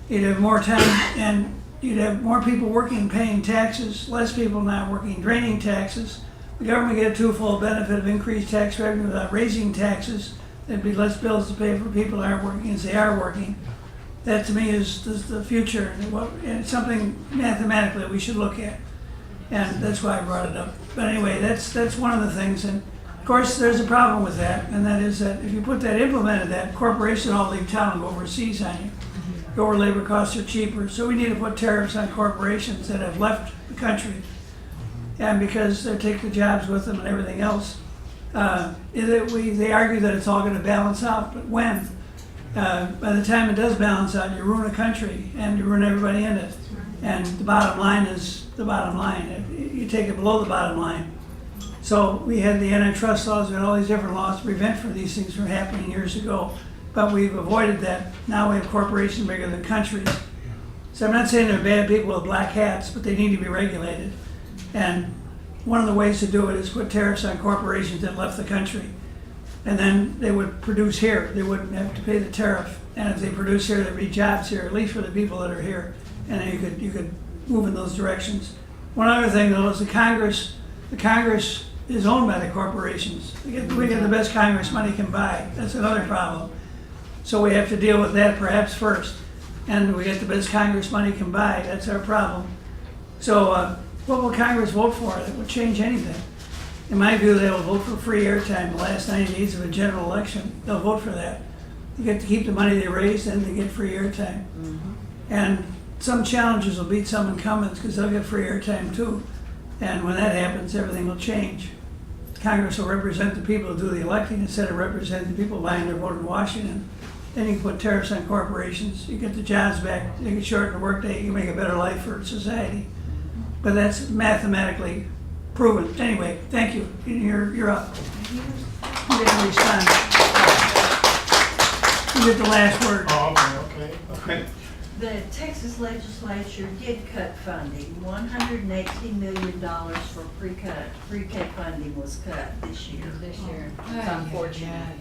You'd have more time, and you'd have more people working, paying taxes, less people not working, draining taxes. The government get a twofold benefit of increased tax revenue without raising taxes. There'd be less bills to pay for people that aren't working as they are working. That to me is the future, and it's something mathematically we should look at. And that's why I brought it up. But anyway, that's one of the things. And of course, there's a problem with that, and that is that if you implemented that, corporations all leave town and go overseas on you. Go where labor costs are cheaper. So we need to put tariffs on corporations that have left the country. And because they take the jobs with them and everything else, they argue that it's all going to balance out. But when? By the time it does balance out, you ruin a country and you ruin everybody in it. And the bottom line is the bottom line. You take it below the bottom line. So we had the antitrust laws, we had all these different laws to prevent these things from happening years ago. But we've avoided that. Now we have corporations bigger than countries. So I'm not saying they're bad people with black hats, but they need to be regulated. And one of the ways to do it is put tariffs on corporations that left the country. And then they would produce here. They wouldn't have to pay the tariff. And if they produce here, there'd be jobs here, at least for the people that are here. And then you could move in those directions. One other thing though is the Congress is owned by the corporations. We get the best Congress money can buy. That's another problem. So we have to deal with that perhaps first. And we get the best Congress money can buy. That's our problem. So what will Congress vote for that would change anything? In my view, they will vote for free airtime the last 90 days of a general election. They'll vote for that. They get to keep the money they raised and they get free airtime. And some challenges will beat some incumbents because they'll get free airtime too. And when that happens, everything will change. Congress will represent the people who do the electing instead of representing the people buying their vote in Washington. Then you can put tariffs on corporations, you get the jobs back, you can shorten the workday, you can make a better life for society. But that's mathematically proven. Anyway, thank you. You're up. You didn't respond. You get the last word. Oh, okay. The Texas legislature did cut funding. $118 million for pre-K funding was cut this year. This year. It's unfortunate.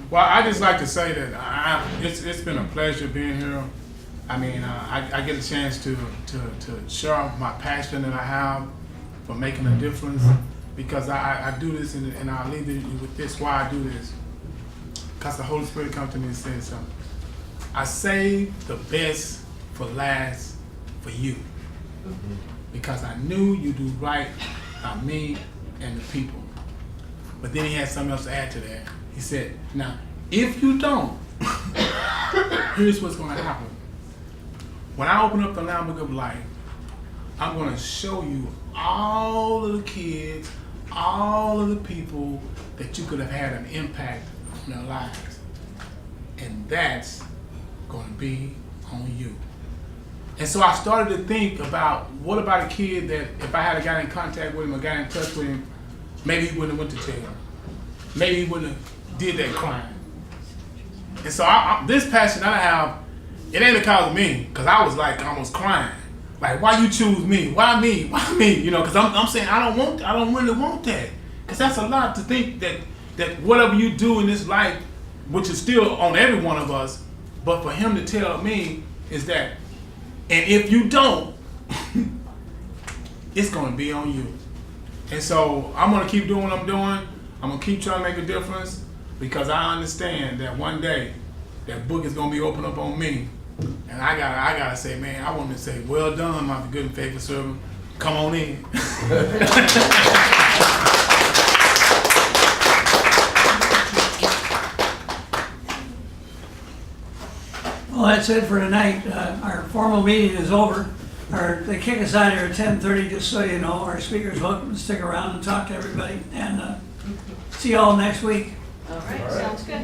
Well, I just like to say that it's been a pleasure being here. I mean, I get a chance to share my passion that I have for making a difference, because I do this and I'll leave you with this, why I do this. Because the Holy Spirit comes to me and says something. I save the best for last for you. Because I knew you do right by me and the people. But then he had something else to add to that. He said, now, if you don't, here's what's going to happen. When I open up the Lamb Book of Life, I'm going to show you all of the kids, all of the people that you could have had an impact on their lives. And that's going to be on you. And so I started to think about, what about a kid that if I had got in contact with him or got in touch with him, maybe he wouldn't have went to jail. Maybe he wouldn't have did that crime. And so this passion that I have, it ain't because of me, because I was like almost crying. Like, why you choose me? Why me? Why me? You know, because I'm saying I don't really want that. Because that's a lot to think that whatever you do in this life, which is still on every one of us, but for him to tell me is that, and if you don't, it's going to be on you. And so I'm going to keep doing what I'm doing. I'm going to keep trying to make a difference, because I understand that one day that book is going to be opened up on me. And I gotta say, man, I want to say, well done, my good and faithful servant. Come on in. Well, that's it for tonight. Our formal meeting is over. They kick us out here at 10:30, just so you know. Our speaker's welcome to stick around and talk to everybody. And see you all next week. All right, sounds good.